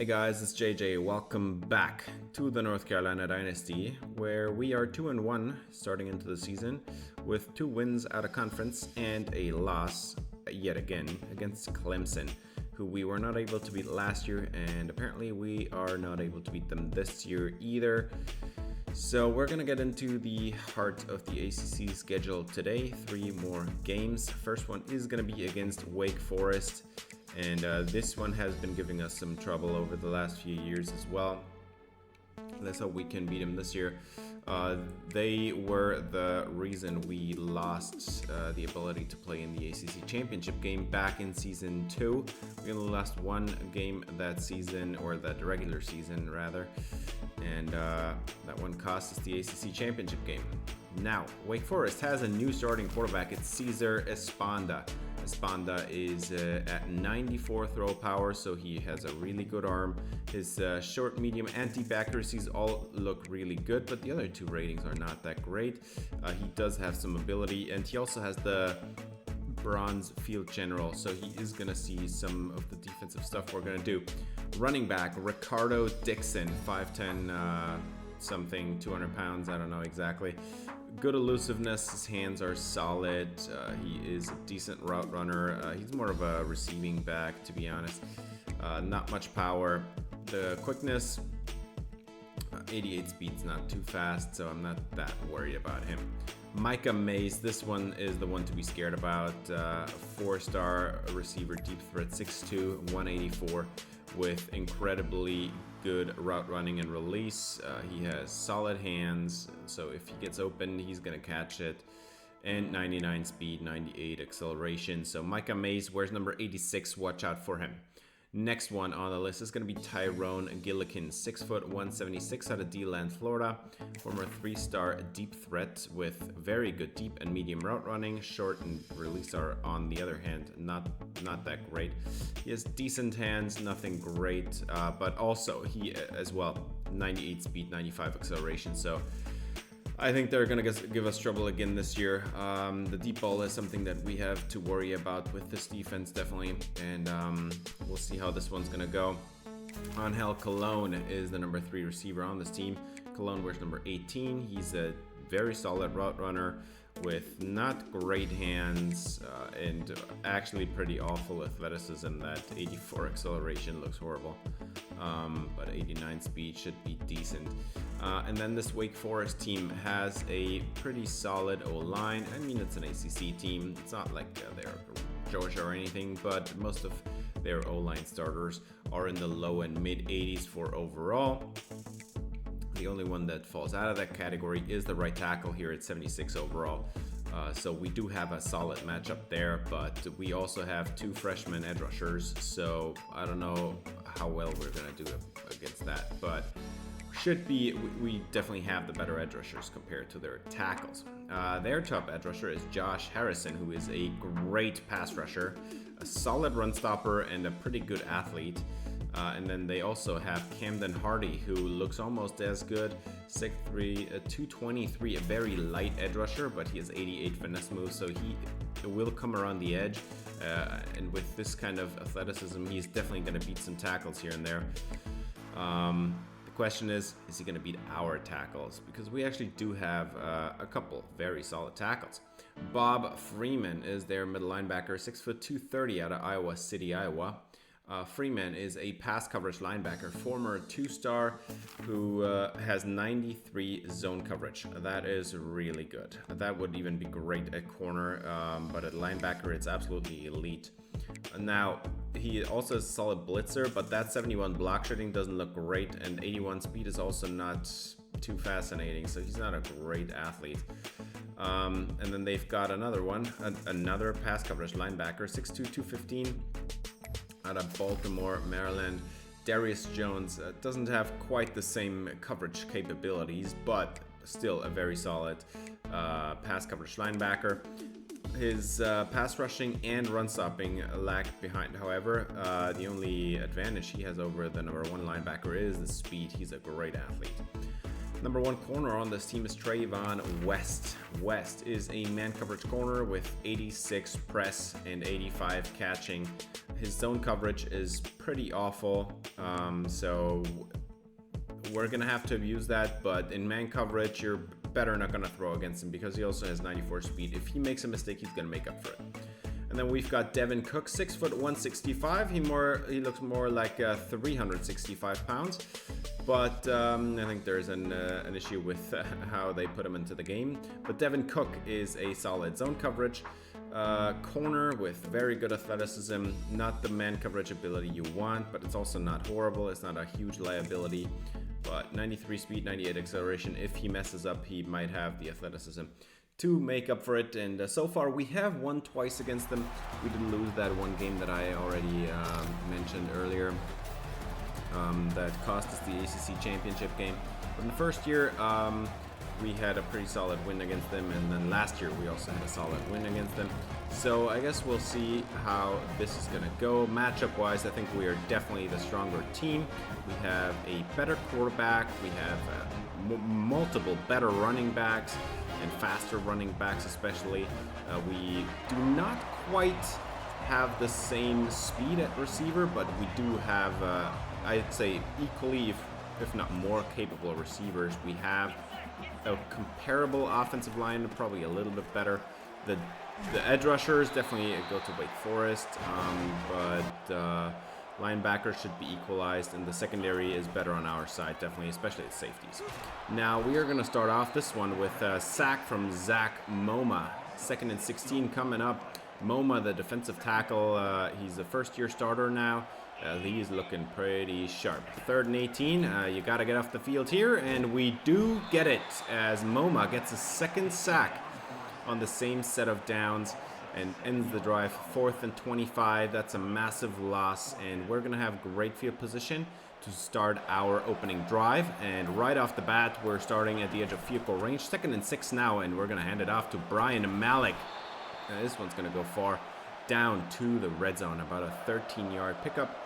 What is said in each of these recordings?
Hey guys, it's JJ. Welcome back to the North Carolina Dynasty, where we are 2-1 starting into the season with 2 wins out of conference and a loss yet again against Clemson, who we were not able to beat last year, and apparently we are not able to beat them this year either. So we're going to get into the heart of the ACC schedule today. 3 more games. First one is going to be against Wake Forest. And this one has been giving us some trouble over the last few years as well. Let's hope we can beat them this year. They were the reason we lost the ability to play in the ACC championship game back in season 2. We only lost 1 game that season, or that regular season rather. And that one cost us the ACC championship game. Now, Wake Forest has a new starting quarterback. It's Cesar Esponda. Esponda is at 94 throw power, so he has a really good arm. His short, medium, and deep accuracies all look really good, but the other 2 ratings are not that great. He does have some ability, and he also has the bronze field general, so he is going to see some of the defensive stuff we're going to do. Running back, Ricardo Dixon, 5'10", something, 200 pounds, I don't know exactly. Good elusiveness, his hands are solid, he is a decent route runner, he's more of a receiving back, to be honest. Not much power. The quickness, 88 speed's not too fast, so I'm not that worried about him. Micah Mays, this one is the one to be scared about. 4-star receiver, deep threat, 6'2", 184, with incredibly good route running and release. He has solid hands, so if he gets open, he's gonna catch it. And 99 speed, 98 acceleration. So Micah Mays wears number 86. Watch out for him. Next one on the list is going to be Tyrone Gillikin, 6 foot 176 out of D-Land, Florida. Former 3-star deep threat with very good deep and medium route running. Short and release are, on the other hand, not that great. He has decent hands, nothing great, but also he as well 98 speed, 95 acceleration. So I think they're going to give us trouble again this year. The deep ball is something that we have to worry about with this defense, definitely. And we'll see how this one's going to go. Angel Colon is the number 3 receiver on this team. Colon wears number 18. He's a very solid route runner with not great hands and actually pretty awful athleticism. That 84 acceleration looks horrible, but 89 speed should be decent. And then this Wake Forest team has a pretty solid O-line. I mean, it's an ACC team. It's not like they're Georgia or anything, but most of their O-line starters are in the low and mid 80s for overall. The only one that falls out of that category is the right tackle here at 76 overall. So we do have a solid matchup there, but we also have 2 freshman edge rushers, so I don't know how well we're going to do against that, but we definitely have the better edge rushers compared to their tackles. Their top edge rusher is Josh Harrison, who is a great pass rusher, a solid run stopper, and a pretty good athlete. And then they also have Camden Hardy, who looks almost as good, 6'3", 223, a very light edge rusher, but he has 88 finesse moves, so he will come around the edge. And with this kind of athleticism, he's definitely going to beat some tackles here and there. The question is he going to beat our tackles? Because we actually do have a couple very solid tackles. Bob Freeman is their middle linebacker, 6 foot 230 out of Iowa City, Iowa. Freeman is a pass coverage linebacker, former 2-star who has 93 zone coverage. That is really good. That would even be great at corner, but at linebacker, it's absolutely elite. Now, he also is a solid blitzer, but that 71 block shedding doesn't look great, and 81 speed is also not too fascinating, so he's not a great athlete. And then they've got another pass coverage linebacker, 6'2", 215, out of Baltimore, Maryland. Darius Jones doesn't have quite the same coverage capabilities, but still a very solid pass coverage linebacker. His pass rushing and run stopping lag behind. However, the only advantage he has over the number 1 linebacker is the speed. He's a great athlete. Number 1 corner on this team is Trayvon West. West is a man coverage corner with 86 press and 85 catching. His zone coverage is pretty awful, so we're going to have to abuse that, but in man coverage, you're better not going to throw against him because he also has 94 speed. If he makes a mistake, he's going to make up for it. And then we've got Devin Cook, 6 foot 165. He looks more like 365 pounds. But I think there's an issue with how they put him into the game. But Devin Cook is a solid zone coverage corner with very good athleticism. Not the man coverage ability you want, but it's also not horrible. It's not a huge liability. But 93 speed, 98 acceleration. If he messes up, he might have the athleticism to make up for it. And so far we have won twice against them. We did lose that one game that I already mentioned earlier, that cost us the ACC championship game. But in the first year we had a pretty solid win against them, and then last year we also had a solid win against them. So I guess we'll see how this is going to go. Matchup wise, I think we are definitely the stronger team. We have a better quarterback, we have multiple better running backs and faster running backs especially. We do not quite have the same speed at receiver, but we do have, I'd say, equally, if not more capable receivers. We have a comparable offensive line, probably a little bit better. The edge rushers definitely go to Wake Forest, but linebackers should be equalized, and the secondary is better on our side, definitely, especially at safeties. Now we are going to start off this one with a sack from Zach Moma. 2nd and 16 coming up. Moma, the defensive tackle, he's a first-year starter now. He's looking pretty sharp. 3rd and 18, you got to get off the field here, and we do get it as Moma gets a 2nd sack on the same set of downs and ends the drive. 4th and 25, that's a massive loss, and we're going to have great field position to start our opening drive. And right off the bat, we're starting at the edge of field goal range. 2nd and 6 now, and we're going to hand it off to Brian Malik. This one's going to go far down to the red zone, about a 13-yard pickup.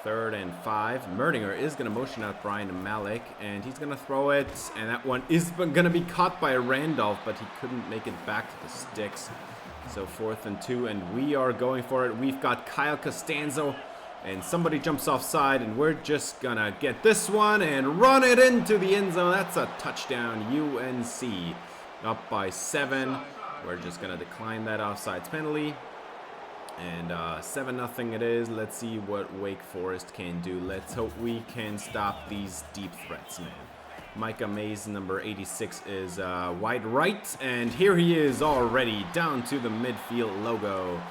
3rd and 5. Merdinger is going to motion out Brian Malik, and he's going to throw it, and that one is going to be caught by Randolph, but he couldn't make it back to the sticks. So 4th and 2, and we are going for it. We've got Kyle Costanzo, and somebody jumps offside, and we're just going to get this one and run it into the end zone. That's a touchdown, UNC. Up by 7. We're just going to decline that offsides penalty. And 7-0 it is. Let's see what Wake Forest can do. Let's hope we can stop these deep threats, man. Micah Mays, number 86, is wide right. And here he is already down to the midfield logo.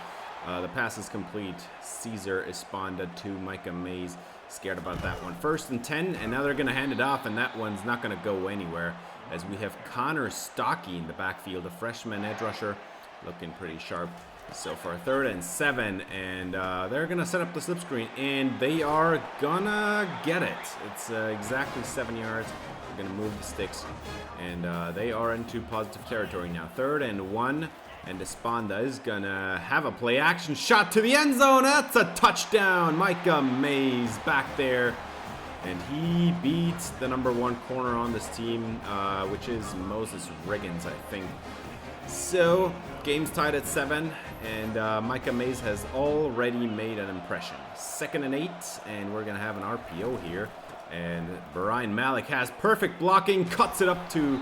The pass is complete. Caesar Esponda to Micah Mays. Scared about that one. 1st and 10, and now they're going to hand it off, and that one's not going to go anywhere, as we have Connor Stockey in the backfield, a freshman edge rusher, looking pretty sharp. So for 3rd and 7, and they're going to set up the slip screen, and they are going to get it. It's exactly 7 yards. They're going to move the sticks, and they are into positive territory now. 3rd and 1, and Esponda is going to have a play action shot to the end zone. That's a touchdown. Micah Mays back there, and he beats the number 1 corner on this team, which is Moses Riggins, I think. So, game's tied at 7, and Micah Mays has already made an impression. 2nd and 8, and we're going to have an RPO here. And Brian Malik has perfect blocking, cuts it up to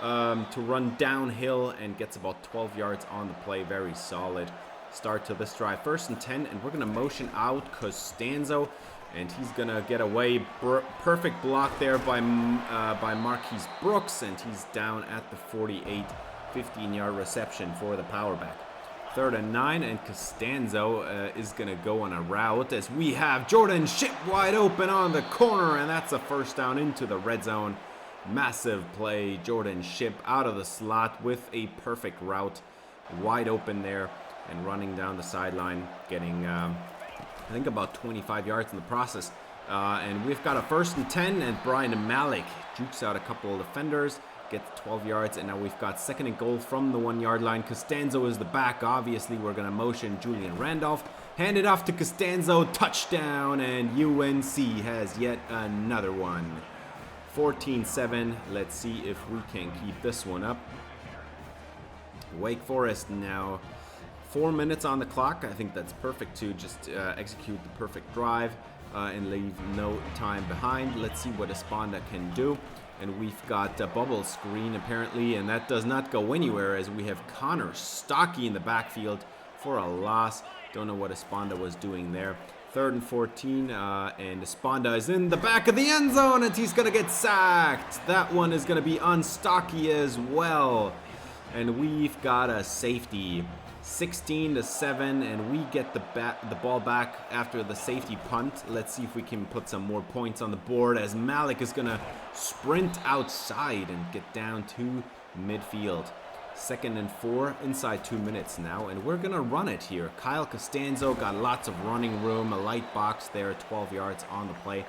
run downhill, and gets about 12 yards on the play. Very solid start to this drive. 1st and 10, and we're going to motion out Costanzo, and he's going to get away. Perfect block there by Marquise Brooks, and he's down at the 48. 15-yard reception for the power back. 3rd and 9, and Costanzo is going to go on a route as we have Jordan Shipp wide open on the corner, and that's a 1st down into the red zone. Massive play. Jordan Shipp out of the slot with a perfect route, wide open there, and running down the sideline, getting I think about 25 yards in the process. And we've got a 1st and 10, and Brian Malik jukes out a couple of defenders, gets 12 yards, and now we've got 2nd and goal from the 1-yard line. Costanzo is the back. Obviously, we're going to motion Julian Randolph. Hand it off to Costanzo. Touchdown, and UNC has yet another one. 14-7. Let's see if we can keep this one up. Wake Forest now 4 minutes on the clock. I think that's perfect to just execute the perfect drive and leave no time behind. Let's see what Esponda can do. And we've got a bubble screen apparently, and that does not go anywhere as we have Connor Stocky in the backfield for a loss. Don't know what Esponda was doing there. 3rd and 14, and Esponda is in the back of the end zone, and he's going to get sacked. That one is going to be on Stocky as well. And we've got a safety. 16-7, and we get the ball back after the safety punt. Let's see if we can put some more points on the board as Malik is gonna sprint outside and get down to midfield. 2nd and 4, inside 2 minutes now, and we're gonna run it here. Kyle Costanzo got lots of running room, a light box there, 12 yards on the play.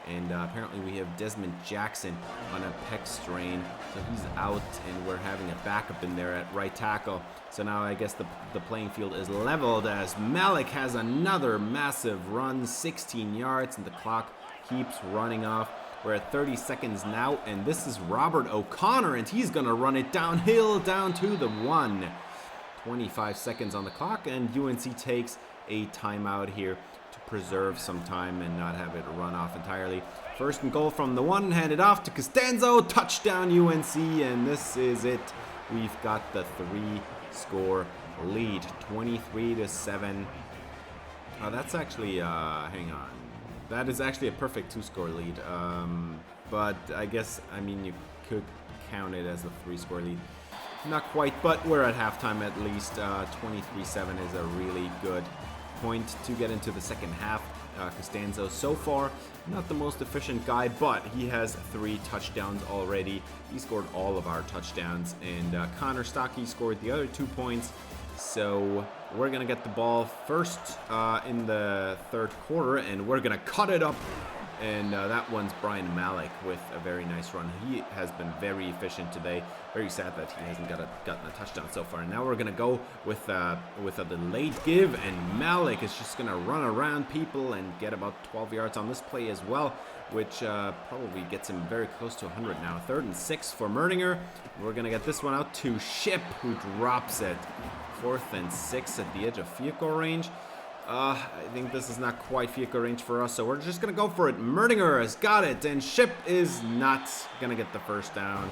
And apparently we have Desmond Jackson on a pec strain, so he's out, and we're having a backup in there at right tackle. So now I guess the playing field is leveled as Malik has another massive run, 16 yards, and the clock keeps running off. We're at 30 seconds now, and this is Robert O'Connor, and he's going to run it downhill down to the 1. 25 seconds on the clock, and UNC takes a timeout here to preserve some time and not have it run off entirely. 1st and goal from the 1, handed off to Costanzo, touchdown UNC, and this is it. We've got the 3-score lead, 23-7. Oh, that's actually, hang on. That is actually a perfect 2-score lead. But I guess, I mean, you could count it as a 3-score lead. Not quite, but we're at halftime at least. 23-7 is a really good point to get into the second half. Costanzo so far not the most efficient guy, but he has 3 touchdowns already. He scored all of our touchdowns, and Connor Stocky scored the other 2 points. So we're gonna get the ball first in the 3rd quarter, and we're gonna cut it up. And that one's Brian Malik with a very nice run. He has been very efficient today. Very sad that he hasn't gotten a touchdown so far. And now we're gonna go with a delayed give, and Malik is just gonna run around people and get about 12 yards on this play as well, which probably gets him very close to 100 now. 3rd and 6 for Merdinger. We're gonna get this one out to Ship, who drops it. 4th and 6 at the edge of vehicle range. I think this is not quite vehicle range for us, so we're just going to go for it. Merdinger has got it, and Ship is not going to get the first down.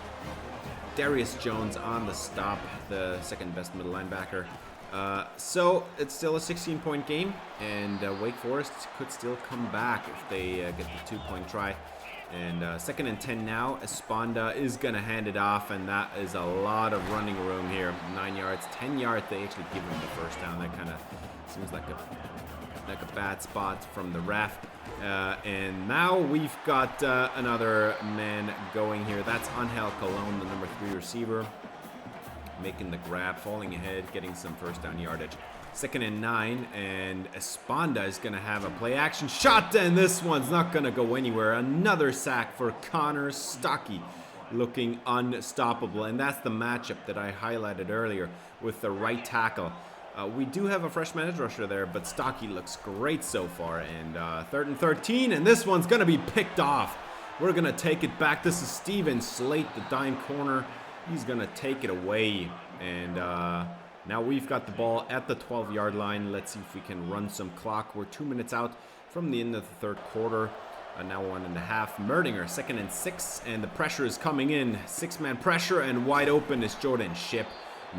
Darius Jones on the stop, the 2nd best middle linebacker. So it's still a 16-point game, and Wake Forest could still come back if they get the 2-point try. And 2nd and 10 now. Esponda is going to hand it off, and that is a lot of running room here. 9 yards, 10 yards. They actually give him the first down. That kind of seems like a bad spot from the ref. And now we've got another man going here. That's Angel Colon, the number 3 receiver, making the grab, falling ahead, getting some first down yardage. 2nd and 9, and Esponda is going to have a play action shot, and this one's not going to go anywhere. Another sack for Connor Stocky, looking unstoppable, and that's the matchup that I highlighted earlier with the right tackle. We do have a freshman edge rusher there, but Stocky looks great so far. And 3rd and 13, and this one's going to be picked off. We're going to take it back. This is Steven Slate, the dime corner. He's going to take it away, and now we've got the ball at the 12-yard line. Let's see if we can run some clock. We're 2 minutes out from the end of the 3rd quarter. Now 1.5. Merdinger, 2nd and 6, and the pressure is coming in. 6-man pressure, and wide open is Jordan Ship.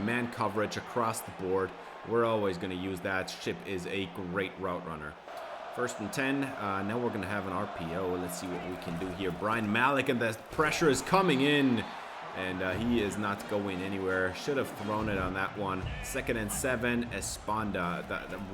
Man coverage across the board. We're always going to use that. Ship is a great route runner. 1st and 10. Now we're going to have an RPO. Let's see what we can do here. Brian Malik, and the pressure is coming in. And he is not going anywhere. Should have thrown it on that one. 2nd and 7, Esponda.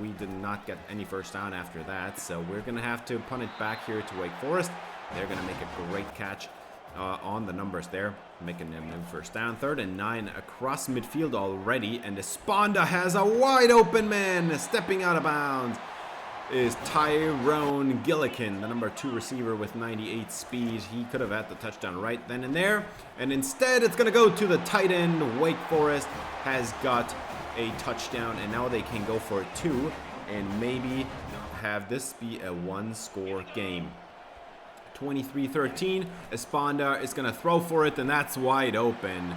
We did not get any first down after that, so we're going to have to punt it back here to Wake Forest. They're going to make a great catch on the numbers there, making them new first down. 3rd and 9 across midfield already, and Esponda has a wide open man. Stepping out of bounds is Tyrone Gillikin, the number 2 receiver with 98 speed. He could have had the touchdown right then and there, and instead it's going to go to the tight end. Wake Forest has got a touchdown, and now they can go for 2 and maybe have this be a 1-score game. 23-13. Esponda is going to throw for it, and that's wide open.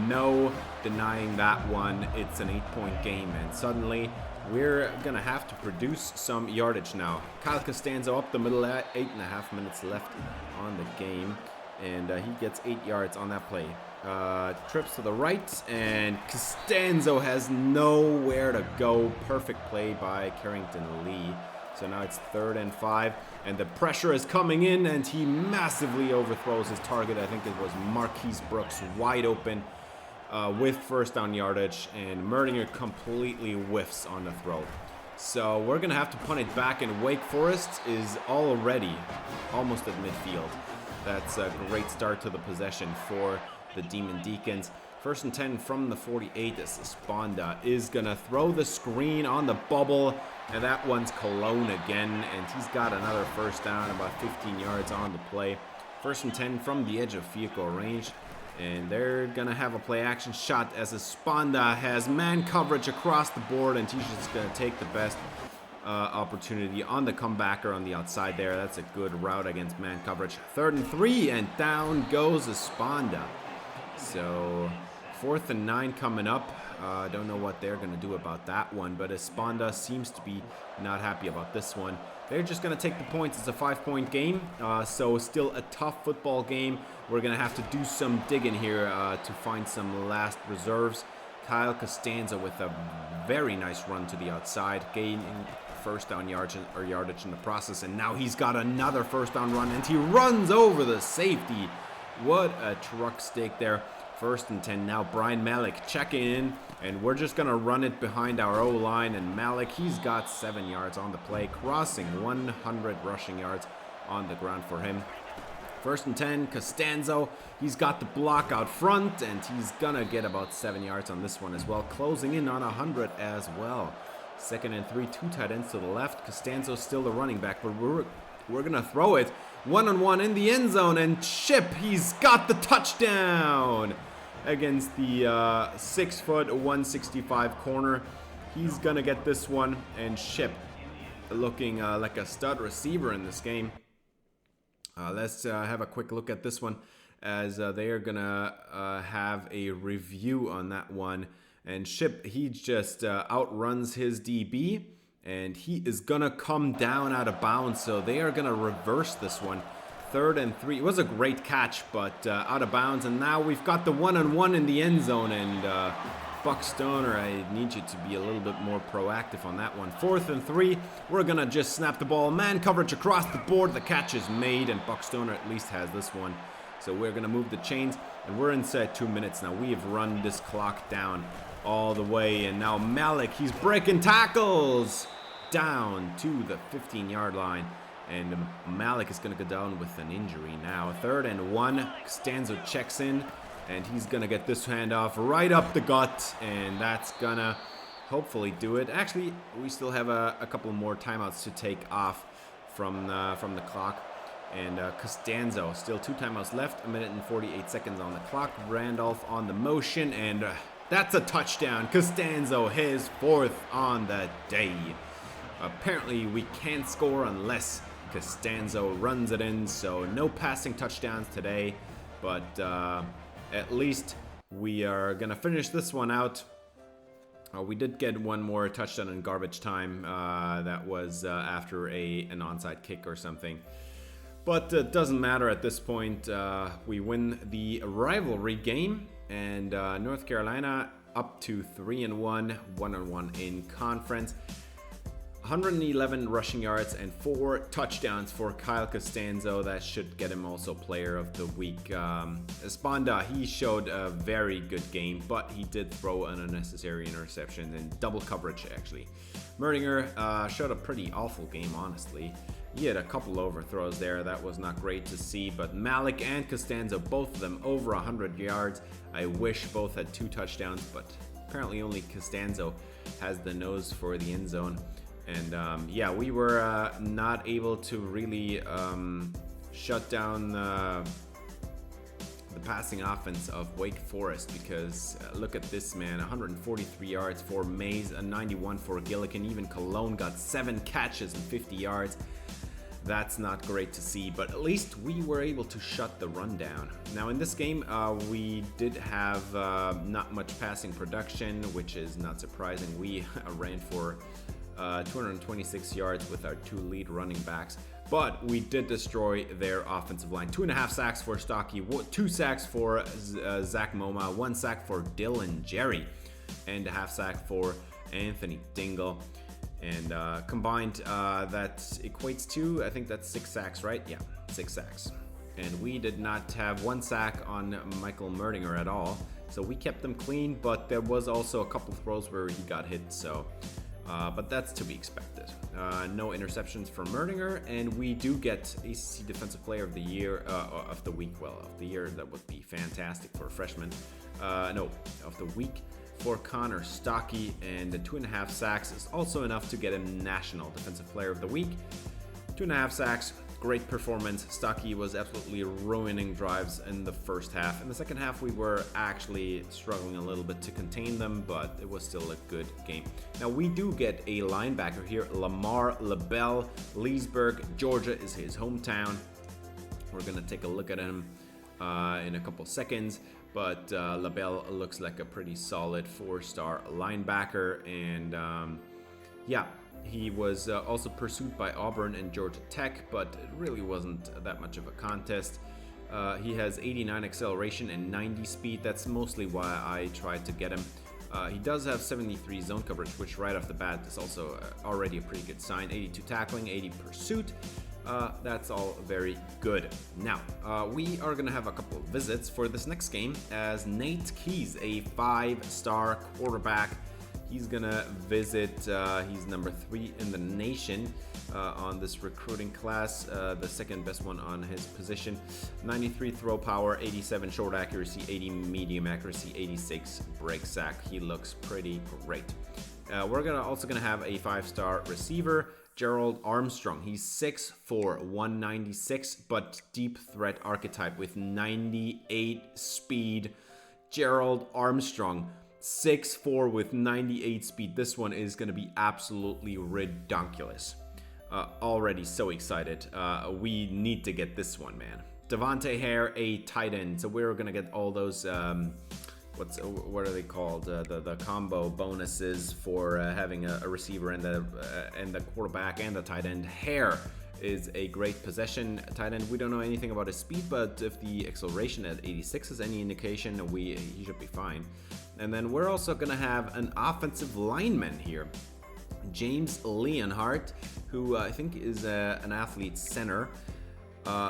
No denying that one. It's an 8-point game, and suddenly we're going to have to produce some yardage now. Kyle Costanzo up the middle at 8.5 minutes left on the game, and he gets 8 yards on that play. Trips to the right, and Costanzo has nowhere to go. Perfect play by Carrington Lee. So now it's 3rd and 5, and the pressure is coming in, and he massively overthrows his target. I think it was Marquise Brooks, wide open with first down yardage, and Merdinger completely whiffs on the throw. So we're going to have to punt it back, and Wake Forest is already almost at midfield. That's a great start to the possession for the Demon Deacons. 1st and 10 from the 48 as Esponda is going to throw the screen on the bubble, and that one's Cologne again, and he's got another first down, about 15 yards on the play. 1st and 10 from the edge of field goal range, and they're going to have a play action shot as Esponda has man coverage across the board, and he's just going to take the best opportunity on the comebacker on the outside there. That's a good route against man coverage. 3rd and 3, and down goes Esponda. So 4th and 9 coming up. Don't know what they're going to do about that one, but Esponda seems to be not happy about this one. They're just going to take the points. It's a 5-point game, so still a tough football game. We're going to have to do some digging here to find some last reserves. Kyle Costanza with a very nice run to the outside, gaining first down yardage in the process, and now he's got another first down run, and he runs over the safety. What a truck stick there. 1st and 10 now. Brian Malik checking in, and we're just going to run it behind our O-line, and Malik, he's got 7 yards on the play, crossing 100 rushing yards on the ground for him. 1st and 10, Costanzo, he's got the block out front, and he's going to get about 7 yards on this one as well, closing in on 100 as well. 2nd and 3, 2 tight ends to the left. Costanzo's still the running back, but we're going to throw it. 1-on-1 in the end zone, and Chip, he's got the touchdown against the 6', 165 corner. He's going to get this one, and Chip looking like a stud receiver in this game. Let's have a quick look at this one, as they are going to have a review on that one. And Chip, he just outruns his DB, and he is going to come down out of bounds, so they are going to reverse this one. 3rd and 3. It was a great catch, but out of bounds, and now we've got the 1-on-1 in the end zone, and Buck Stoner, I need you to be a little bit more proactive on that one. 4th and 3. We're going to just snap the ball. Man coverage across the board. The catch is made, and Buck Stoner at least has this one. So we're going to move the chains, and we're inside 2 minutes now. We have run this clock down all the way, and now Malik, he's breaking tackles down to the 15-yard line, and Malik is going to go down with an injury now. 3rd and 1, Costanzo checks in, and he's going to get this handoff right up the gut, and that's going to hopefully do it. Actually, we still have a couple more timeouts to take off from the clock, and Costanzo, still 2 timeouts left, 1 minute and 48 seconds on the clock. Randolph on the motion, and that's a touchdown. Costanzo, his 4th on the day. Apparently, we can't score unless Costanzo runs it in, so no passing touchdowns today, but at least we are going to finish this one out. We did get one more touchdown in garbage time. That was after an onside kick or something. But it doesn't matter at this point. We win the rivalry game, and North Carolina up to 3-1, 1-1 in conference. 111 rushing yards and 4 touchdowns for Kyle Costanzo. That should get him also player of the week. Esponda, he showed a very good game, but he did throw an unnecessary interception and double coverage, actually. Merdinger showed a pretty awful game, honestly. He had a couple overthrows there. That was not great to see, but Malik and Costanzo, both of them over 100 yards. I wish both had 2 touchdowns, but apparently only Costanzo has the nose for the end zone. And yeah, we were not able to really shut down the passing offense of Wake Forest, because look at this, man. 143 yards for Mays, a 91 for Gillikin. Even Cologne got 7 catches and 50 yards. That's not great to see, but at least we were able to shut the run down. Now in this game, we did have not much passing production, which is not surprising. We ran for 226 yards with our 2 lead running backs, but we did destroy their offensive line. 2.5 sacks for Stocky, 2 sacks for Zach Moma, 1 sack for Dylan Jerry, and a half sack for Anthony Dingle. And combined, that equates to, I think that's 6 sacks, right? Yeah, 6 sacks. And we did not have 1 sack on Michael Merdinger at all. So we kept them clean, but there was also a couple throws where he got hit. So, but that's to be expected. No interceptions for Merdinger, and we do get ACC Defensive Player of the Year, of the week. Well, of the year, that would be fantastic for a freshman. No, of the week for Connor Stocky, and the 2.5 sacks is also enough to get him National Defensive Player of the Week. 2.5 sacks, great performance. Stocky was absolutely ruining drives in the first half. In the second half, we were actually struggling a little bit to contain them, but it was still a good game. Now, we do get a linebacker here, Lamar LaBelle. Leesburg, Georgia is his hometown. We're going to take a look at him in a couple seconds. But LaBelle looks like a pretty solid 4-star linebacker. And yeah, he was also pursued by Auburn and Georgia Tech, but it really wasn't that much of a contest. He has 89 acceleration and 90 speed. That's mostly why I tried to get him. He does have 73 zone coverage, which right off the bat is also already a pretty good sign. 82 tackling, 80 pursuit. That's all very good. Now, we are going to have a couple of visits for this next game, as Nate Keys, a 5-star quarterback, he's going to visit, he's number 3 in the nation on this recruiting class, the second best one on his position. 93 throw power, 87 short accuracy, 80 medium accuracy, 86 break sack. He looks pretty great. We're also going to have a 5-star receiver, Gerald Armstrong. He's 6'4", 196, but deep threat archetype with 98 speed. Gerald Armstrong, 6'4" with 98 speed. This one is going to be absolutely redonkulous. Already so excited. We need to get this one, man. Devontae Hare, a tight end. So we're going to get all those... what are they called? The combo bonuses for having a receiver and the quarterback and the tight end. Hare is a great possession tight end. We don't know anything about his speed, but if the acceleration at 86 is any indication, he should be fine. And then we're also gonna have an offensive lineman here, James Leonhardt, who I think is an athlete center.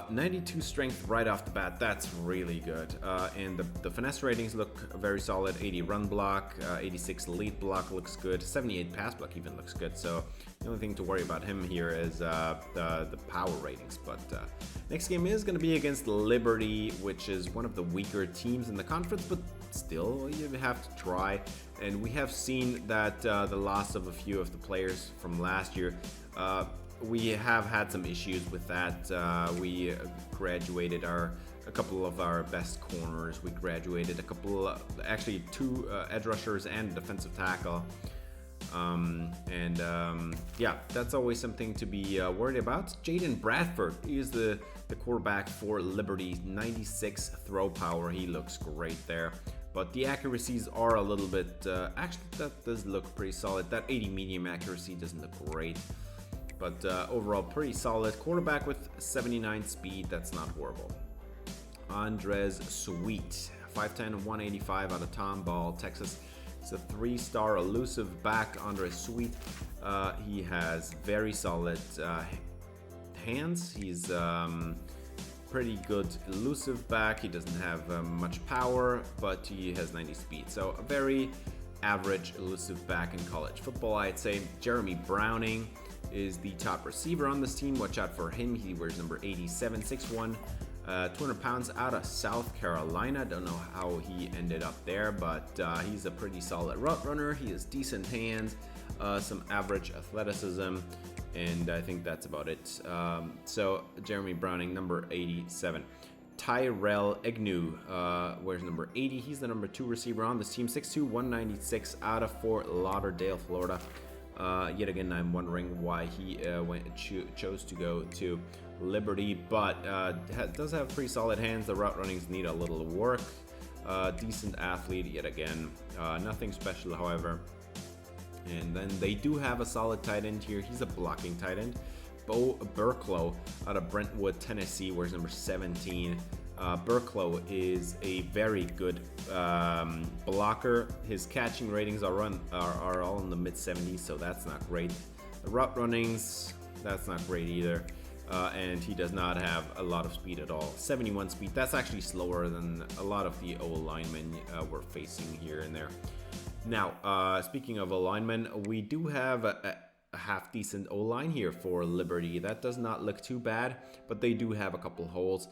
92 strength right off the bat. That's really good. And the finesse ratings look very solid. 80 run block, 86 lead block looks good. 78 pass block even looks good. So the only thing to worry about him here is the power ratings. But next game is going to be against Liberty, which is one of the weaker teams in the conference, but still you have to try. And we have seen that the loss of a few of the players from last year, we have had some issues with that. We graduated a couple of our best corners. We graduated actually 2 edge rushers and a defensive tackle. Yeah, that's always something to be worried about. Jaden Bradford is the quarterback for Liberty. 96 throw power. He looks great there. But the accuracies are a little bit... actually, that does look pretty solid. That 80 medium accuracy doesn't look great. But overall, pretty solid. Quarterback with 79 speed. That's not horrible. Andres Sweet, 5'10", 185 out of Tomball, Texas. He's a 3-star elusive back. Andres Sweet. He has very solid hands. He's pretty good elusive back. He doesn't have much power, but he has 90 speed. So a very average elusive back in college football, I'd say. Jeremy Browning is the top receiver on this team. Watch out for him. He wears number 87, 6'1", 200 pounds out of South Carolina. Don't know how he ended up there, but he's a pretty solid route runner. He has decent hands, some average athleticism, and I think that's about it. So Jeremy Browning, number 87. Tyrell Agnew wears number 80. He's the number 2 receiver on this team. 6'2", 196 out of Fort Lauderdale, Florida. Yet again, I'm wondering why he chose to go to Liberty, but does have pretty solid hands. The route runnings need a little work. Decent athlete, yet again. Nothing special, however. And then they do have a solid tight end here. He's a blocking tight end. Bo Burklow out of Brentwood, Tennessee, wears number 17. Burklow is a very good blocker. His catching ratings are all in the mid-70s, so that's not great. The route runnings, that's not great either. And he does not have a lot of speed at all. 71 speed, that's actually slower than a lot of the O-linemen we're facing here and there. Now, speaking of O-linemen, we do have a half-decent O-line here for Liberty. That does not look too bad, but they do have a couple holes.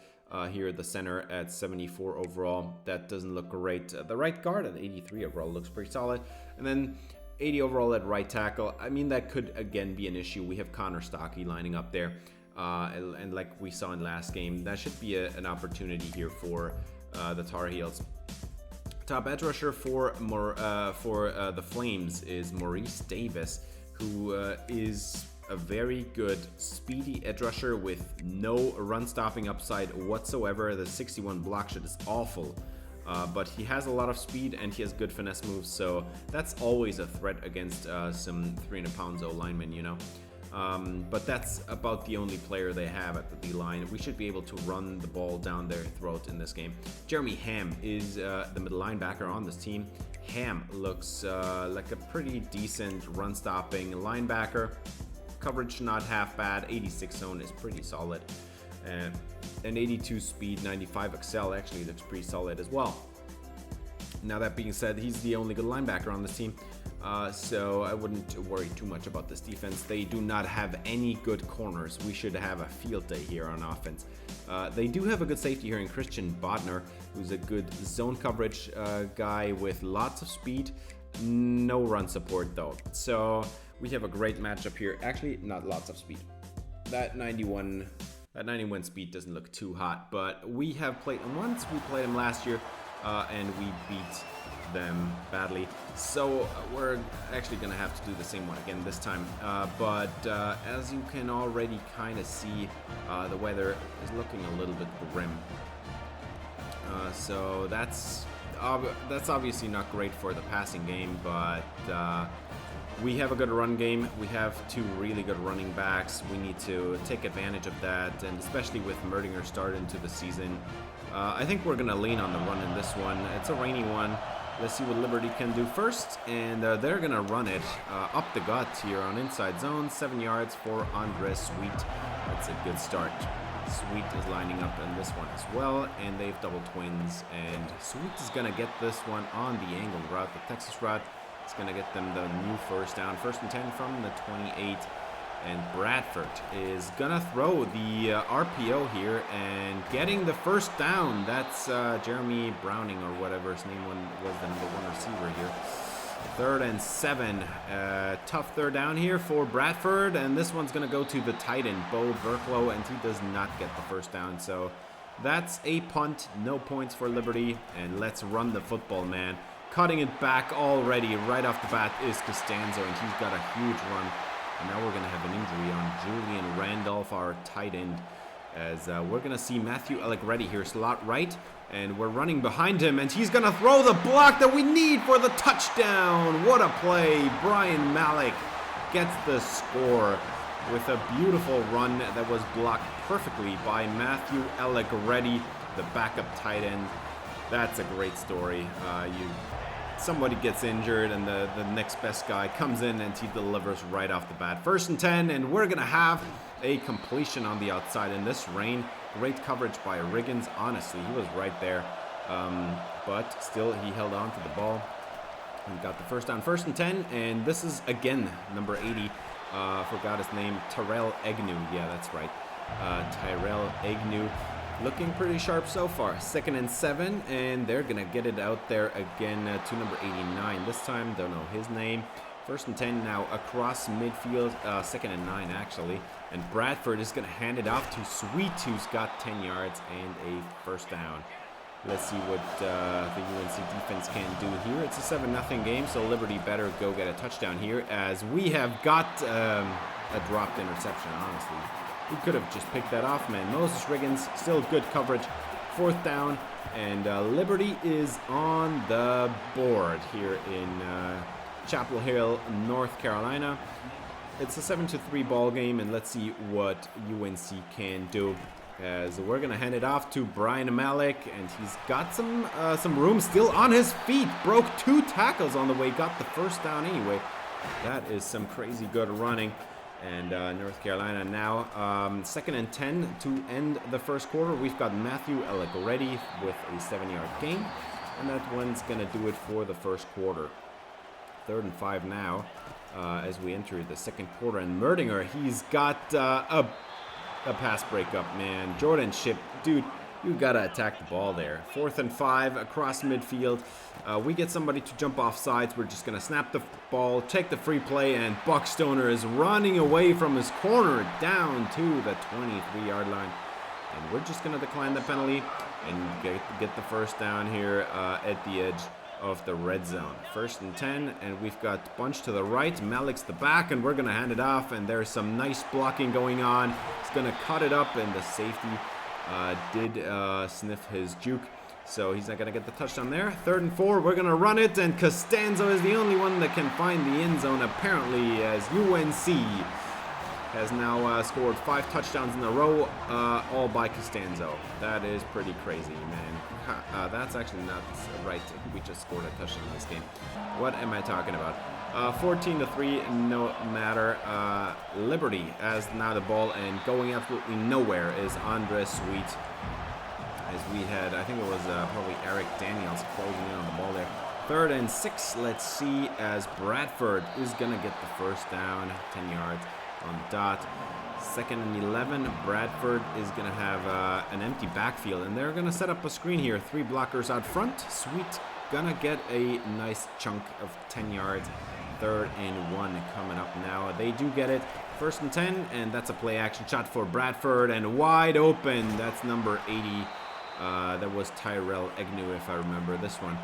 Here at the center at 74 overall, that doesn't look great. The right guard at 83 overall looks pretty solid. And then 80 overall at right tackle. I mean, that could again be an issue. We have Connor Stockey lining up there. And like we saw in last game, that should be an opportunity here for the Tar Heels. Top edge rusher for the Flames is Maurice Davis, who is a very good speedy edge rusher with no run stopping upside whatsoever. The 61 block shot is awful, but he has a lot of speed and he has good finesse moves, so that's always a threat against some 300 pounds O linemen, you know. But that's about the only player they have at the D-line. We should be able to run the ball down their throat in this game. Jeremy Ham is the middle linebacker on this team. Ham looks like a pretty decent run-stopping linebacker. Coverage not half bad. 86 zone is pretty solid. And 82 speed, 95 excel actually looks pretty solid as well. Now that being said, he's the only good linebacker on this team. So I wouldn't worry too much about this defense. They do not have any good corners. We should have a field day here on offense. They do have a good safety here in Christian Bodner, who's a good zone coverage guy with lots of speed. No run support though. So we have a great matchup here. Actually, not lots of speed. That 91 speed doesn't look too hot, but we have played him once. We played him last year, and we beat them badly, so we're actually gonna have to do the same one again this time, but as you can already kind of see, the weather is looking a little bit grim, so that's obviously not great for the passing game, but we have a good run game. We have two really good running backs. We need to take advantage of that, and especially with Merdinger starting to the season, I think we're gonna lean on the run in this one. It's a rainy one. Let's see what Liberty can do first, and they're going to run it up the gut here on inside zone. 7 yards for Andre Sweet. That's a good start. Sweet is lining up in this one as well, and they've double twins, and Sweet is going to get this one on the angle route, the Texas route. It's going to get them the new first down. 1st and 10 from the 28. And Bradford is gonna throw the RPO here and getting the first down. That's Jeremy Browning or whatever his name was, the number 1 receiver here. 3rd and 7. Tough third down here for Bradford, and this one's gonna go to the tight end, Bo Burklow, and he does not get the first down. So that's a punt, no points for Liberty, and let's run the football, man. Cutting it back already right off the bat is Costanzo, and he's got a huge run. And now we're going to have an injury on Julian Randolph, our tight end, as we're going to see Matthew Allegretti here, slot right, and we're running behind him, and he's going to throw the block that we need for the touchdown. What a play. Brian Malik gets the score with a beautiful run that was blocked perfectly by Matthew Allegretti, the backup tight end. That's a great story. Somebody gets injured and the next best guy comes in and he delivers right off the bat. 1st and 10, and we're gonna have a completion on the outside in this rain. Great coverage by Riggins. Honestly, he was right there, but still he held on to the ball and got the first down. 1st and 10, and this is again number 80. Forgot his name. Tyrell Agnew. Yeah, that's right. Tyrell Agnew. Looking pretty sharp so far. 2nd and 7, and they're gonna get it out there again to number 89. This time, don't know his name. 1st and 10 now across midfield. 2nd and 9 actually, and Bradford is gonna hand it off to Sweet, who's got 10 yards and a first down. Let's see what the UNC defense can do here. It's a 7-0 game, so Liberty better go get a touchdown here, as we have got a dropped interception, honestly. We could have just picked that off, man. Moses Riggins, still good coverage. 4th down, and Liberty is on the board here in Chapel Hill, North Carolina. It's a 7-3 ball game, and let's see what UNC can do. As we're gonna hand it off to Brian Malik, and he's got some room still on his feet. Broke 2 tackles on the way, got the 1st down anyway. That is some crazy good running. And North Carolina now 2nd and 10 to end the 1st quarter. We've got Matthew Ellick ready with a 7-yard gain, and that one's gonna do it for the 1st quarter. 3rd and 5 now as we enter the 2nd quarter, and Merdinger, he's got a pass breakup, man. Jordan Shipp, dude, you gotta attack the ball there. 4th and 5 across midfield. We get somebody to jump off sides. We're just gonna snap the ball, take the free play, and Buck Stoner is running away from his corner down to the 23-yard line. And we're just gonna decline the penalty and get the 1st down here at the edge of the red zone. 1st and 10, and we've got Bunch to the right, Malik's the back, and we're gonna hand it off, and there's some nice blocking going on. He's gonna cut it up, and the safety did sniff his juke, so he's not gonna get the touchdown there. 3rd and 4, we're gonna run it, and Costanzo is the only one that can find the end zone apparently, as UNC has now scored 5 touchdowns in a row, all by Costanzo. That is pretty crazy, man. That's actually not right. We just scored a touchdown in this game. What am I talking about? 14-3, no matter. Liberty has now the ball, and going absolutely nowhere is Andre Sweet. As we had, I think it was probably Eric Daniels closing in on the ball there. 3rd and 6, let's see, as Bradford is gonna get the 1st down, 10 yards on the dot. 2nd and 11, Bradford is going to have an empty backfield, and they're going to set up a screen here. 3 blockers out front. Sweet going to get a nice chunk of 10 yards. 3rd and 1 coming up now. They do get it. 1st and 10, and that's a play action shot for Bradford, and wide open. That's number 80. That was Tyrell Agnew, if I remember this one.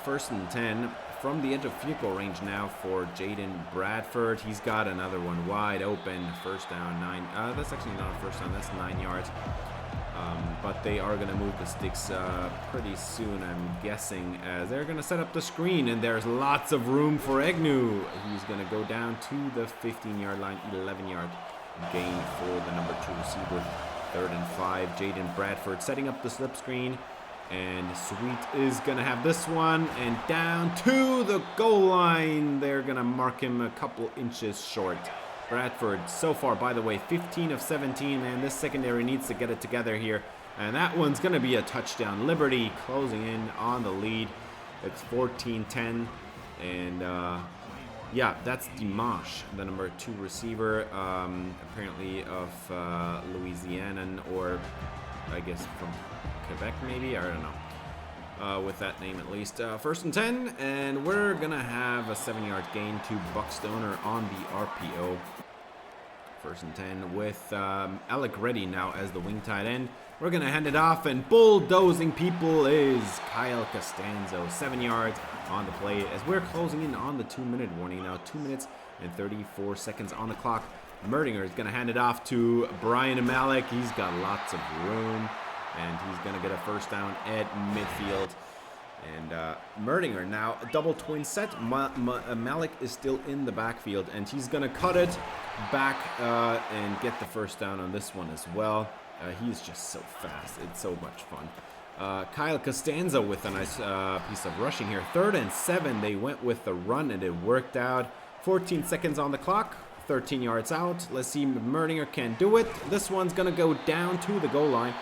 1st and 10 from the edge of field goal range now for Jaden Bradford. He's got another one wide open. 1st down, 9. That's actually not a 1st down. That's 9 yards. But they are going to move the sticks pretty soon, I'm guessing, as they're going to set up the screen, and there's lots of room for Agnew. He's going to go down to the 15-yard line, 11-yard gain for the number 2 receiver. 3rd and 5, Jaden Bradford setting up the slip screen, and Sweet is going to have this one, and down to the goal line. They're going to mark him a couple inches short. Bradford, so far, by the way, 15 of 17, man. This secondary needs to get it together here, and that one's going to be a touchdown. Liberty closing in on the lead. It's 14-10, and yeah, that's Dimash, the number 2 receiver, apparently of Louisiana, or I guess from Quebec, maybe? I don't know. With that name at least. 1st and 10, and we're going to have a 7-yard gain to Buck Stoner on the RPO. 1st and 10 with Alec Reddy now as the wing tight end. We're going to hand it off, and bulldozing people is Kyle Costanzo. 7 yards on the play as we're closing in on the 2-minute warning now. 2 minutes and 34 seconds on the clock. Merdinger is going to hand it off to Brian Malik. He's got lots of room, and he's going to get a 1st down at midfield. And Merdinger now a double twin set. Malik is still in the backfield, and he's going to cut it back and get the 1st down on this one as well. He's just so fast. It's so much fun. Kyle Costanzo with a nice piece of rushing here. 3rd and 7. They went with the run, and it worked out. 14 seconds on the clock. 13 yards out. Let's see if Merdinger can do it. This one's going to go down to the goal line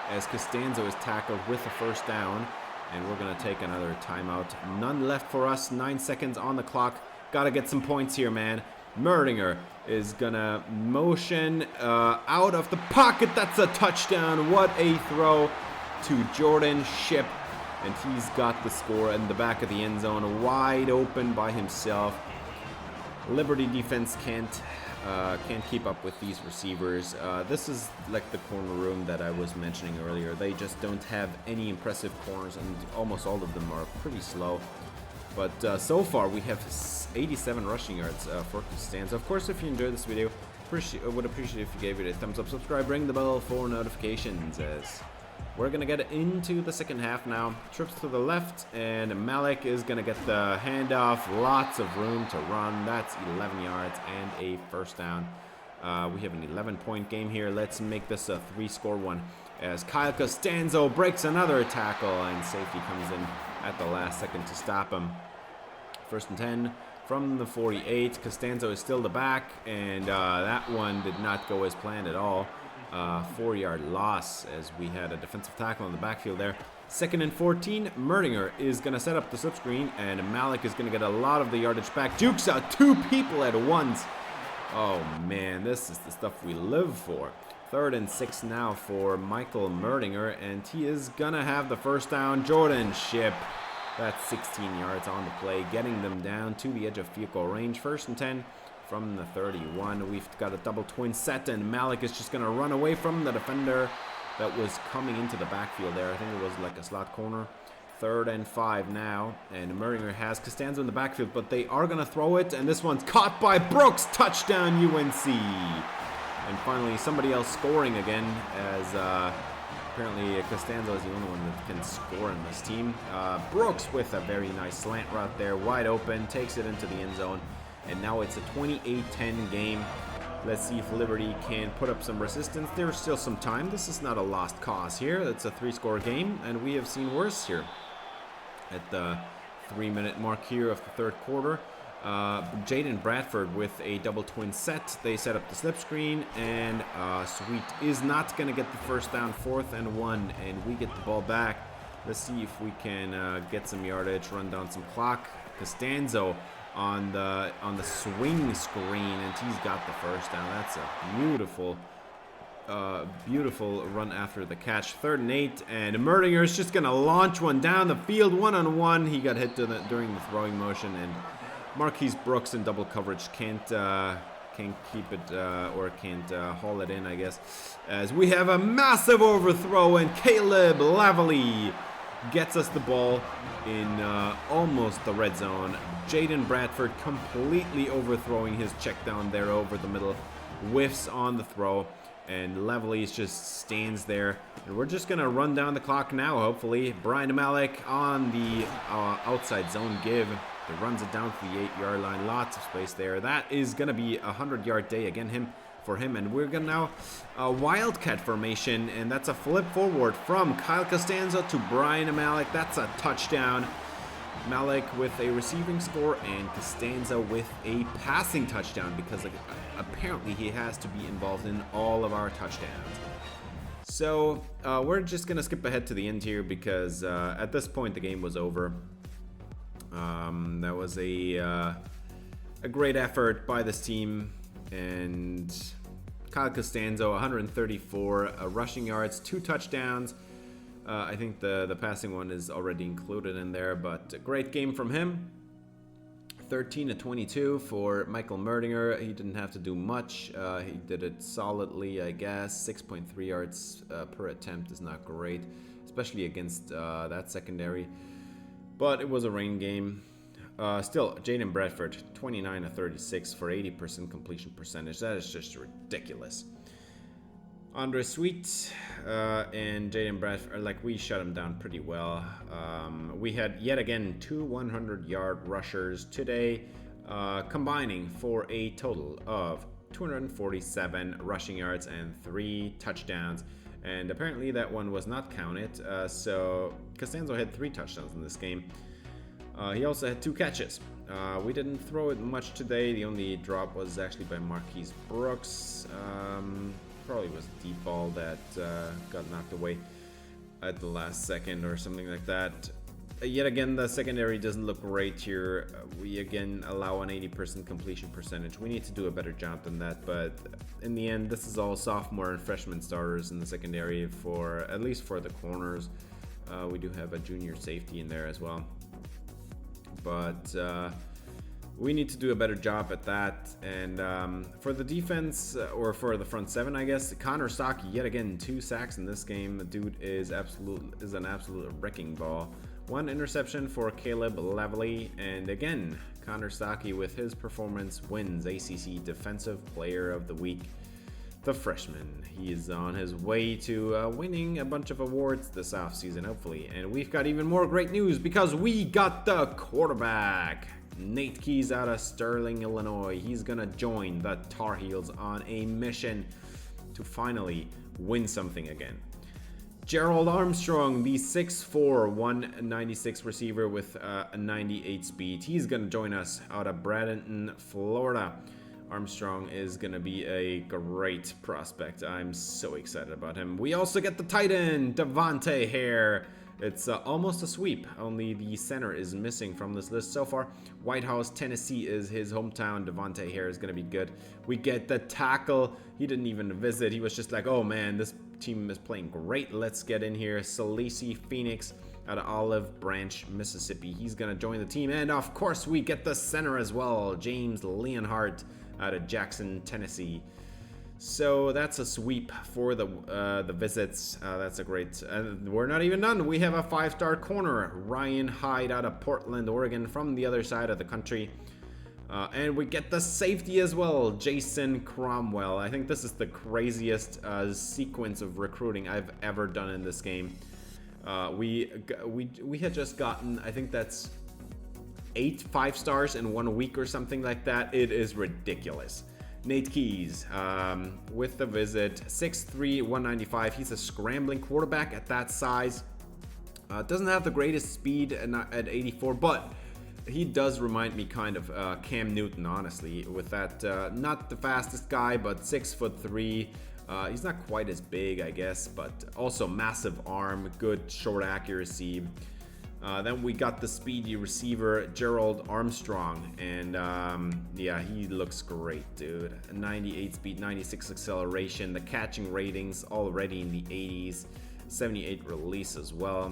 as Costanzo is tackled with a 1st down. And we're going to take another timeout. None left for us. 9 seconds on the clock. Got to get some points here, man. Merdinger is going to motion out of the pocket. That's a touchdown. What a throw to Jordan Shipp. And he's got the score in the back of the end zone, wide open by himself. Liberty defense can't can't keep up with these receivers. This is like the corner room that I was mentioning earlier. They just don't have any impressive corners, and almost all of them are pretty slow. But so far, we have 87 rushing yards for Costanza. Of course, if you enjoyed this video, I would appreciate if you gave it a thumbs up, subscribe, ring the bell for notifications, as we're going to get into the second half now. Trips to the left, and Malik is going to get the handoff. Lots of room to run. That's 11 yards and a first down. We have an 11-point game here. Let's make this a 3-score one, as Kyle Costanzo breaks another tackle, and safety comes in at the last second to stop him. First and 10 from the 48. Costanzo is still the back, and that one did not go as planned at all. 4-yard loss, as we had a defensive tackle in the backfield there. Second and 14. Merdinger is going to set up the slip screen, and Malik is going to get a lot of the yardage back. Jukes out 2 people at once. Oh man, this is the stuff we live for. 3rd and 6 now for Michael Merdinger, and he is going to have the first down. Jordan Ship. That's 16 yards on the play, getting them down to the edge of field goal range. First and 10 from the 31. We've got a double twin set, and Malik is just going to run away from the defender that was coming into the backfield there. I think it was like a slot corner. 3rd and 5 now, and Merdinger has Costanzo in the backfield, but they are going to throw it, and this one's caught by Brooks. Touchdown UNC. And finally, somebody else scoring again, as apparently Costanzo is the only one that can score in this team. Brooks with a very nice slant route there, wide open, takes it into the end zone, and now it's a 28-10 game. Let's see if Liberty can put up some resistance. There's still some time. This is not a lost cause here. It's a 3-score game, and we have seen worse here. At the 3-minute mark here of the 3rd quarter, Jaden Bradford with a double twin set. They set up the slip screen, and Sweet is not going to get the first down. 4th and 1, and we get the ball back. Let's see if we can get some yardage, run down some clock. Costanzo on the swing screen, and he's got the first down. That's a beautiful run after the catch. 3rd and 8, and Merdinger is just going to launch one down the field, one-on-one. He got hit during the throwing motion, and Marquise Brooks in double coverage can't keep it or can't haul it in, I guess, as we have a massive overthrow, and Caleb Lavalley gets us the ball in almost the red zone. Jaden Bradford completely overthrowing his check down there over the middle, whiffs on the throw, and Lavalley just stands there. And we're just gonna run down the clock now, hopefully. Brian Malik on the outside zone give. He runs it down to the 8-yard line. Lots of space there. That is going to be a 100-yard day again for him. And we're going to now wildcat formation. And that's a flip forward from Kyle Costanzo to Brian Malik. That's a touchdown. Malik with a receiving score, and Costanzo with a passing touchdown, because apparently he has to be involved in all of our touchdowns. So we're just going to skip ahead to the end here, because at this point the game was over. That was a great effort by this team, and Kyle Costanzo, 134 rushing yards, 2 touchdowns. I think the passing one is already included in there, but a great game from him. 13-22 for Michael Merdinger. He didn't have to do much. He did it solidly, I guess. 6.3 yards per attempt is not great, especially against that secondary. But it was a rain game. Still, Jaden Bradford, 29-36 for 80% completion percentage. That is just ridiculous. Andre Sweet and Jaden Bradford, we shut him down pretty well. We had yet again 2 100-yard rushers today, combining for a total of 247 rushing yards and 3 touchdowns. And apparently that one was not counted, so Costanzo had 3 touchdowns in this game. He also had 2 catches. We didn't throw it much today. The only drop was actually by Marquise Brooks. Probably was a deep ball that got knocked away at the last second or something like that. Yet again, the secondary doesn't look great here. We again allow an 80% completion percentage. We need to do a better job than that, but in the end, this is all sophomore and freshman starters in the secondary, at least for the corners. We do have a junior safety in there as well. But We need to do a better job at that. And for the defense, or for the front seven, I guess, Connor Stockey, yet again, 2 sacks in this game. The dude is an absolute wrecking ball. 1 interception for Caleb Lavely, and again, Connor Stockey with his performance wins ACC Defensive Player of the Week. The freshman, he is on his way to winning a bunch of awards this offseason, hopefully. And we've got even more great news because we got the quarterback. Nate Keys out of Sterling, Illinois. He's gonna join the Tar Heels on a mission to finally win something again. Gerald Armstrong, the 6'4", 196 receiver with a 98 speed. He's gonna join us out of Bradenton, Florida. Armstrong is gonna be a great prospect. I'm so excited about him. We also get the tight end, Devontae Hare. It's almost a sweep, only the center is missing from this list so far. White House, Tennessee is his hometown. Devontae Hare is going to be good. We get the tackle. He didn't even visit. He was just like, oh man, this team is playing great. Let's get in here. Salisi Phoenix out of Olive Branch, Mississippi. He's going to join the team. And of course, we get the center as well. James Leonhardt out of Jackson, Tennessee. So that's a sweep for the visits. That's a great. We're not even done. We have a 5-star corner, Ryan Hyde out of Portland, Oregon, from the other side of the country. And we get the safety as well, Jason Cromwell. I think this is the craziest sequence of recruiting I've ever done in this game. We had just gotten, I think that's 8 5-stars in 1 week or something like that. It is ridiculous. Nate Keys with the visit, 6'3", 195. He's a scrambling quarterback at that size. Doesn't have the greatest speed at 84, but he does remind me kind of Cam Newton, honestly, with that. Not the fastest guy, but 6'3". He's not quite as big, I guess, but also massive arm, good short accuracy. Then we got the speedy receiver, Gerald Armstrong, and yeah, he looks great, dude. 98 speed, 96 acceleration, the catching ratings already in the 80s, 78 release as well.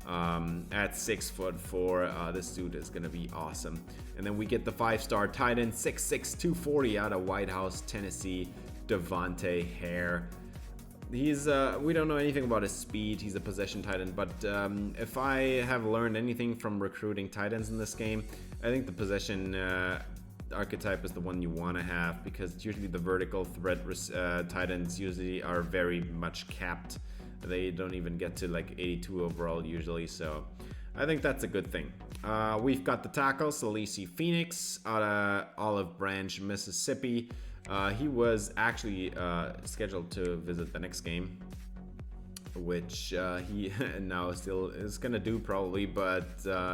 At 6'4", this dude is gonna be awesome. And then we get the 5-star tight end, 6'6", 240 out of White House, Tennessee, Devontae Hare. He's we don't know anything about his speed. He's a possession tight end, but if I have learned anything from recruiting tight ends in this game, I think the possession archetype is the one you want to have, because usually the vertical threat tight ends usually are very much capped. They don't even get to like 82 overall usually, so I think that's a good thing. We've got the tackle, Salisi Phoenix out of Olive Branch, Mississippi. He was actually scheduled to visit the next game, which he now still is gonna do probably, but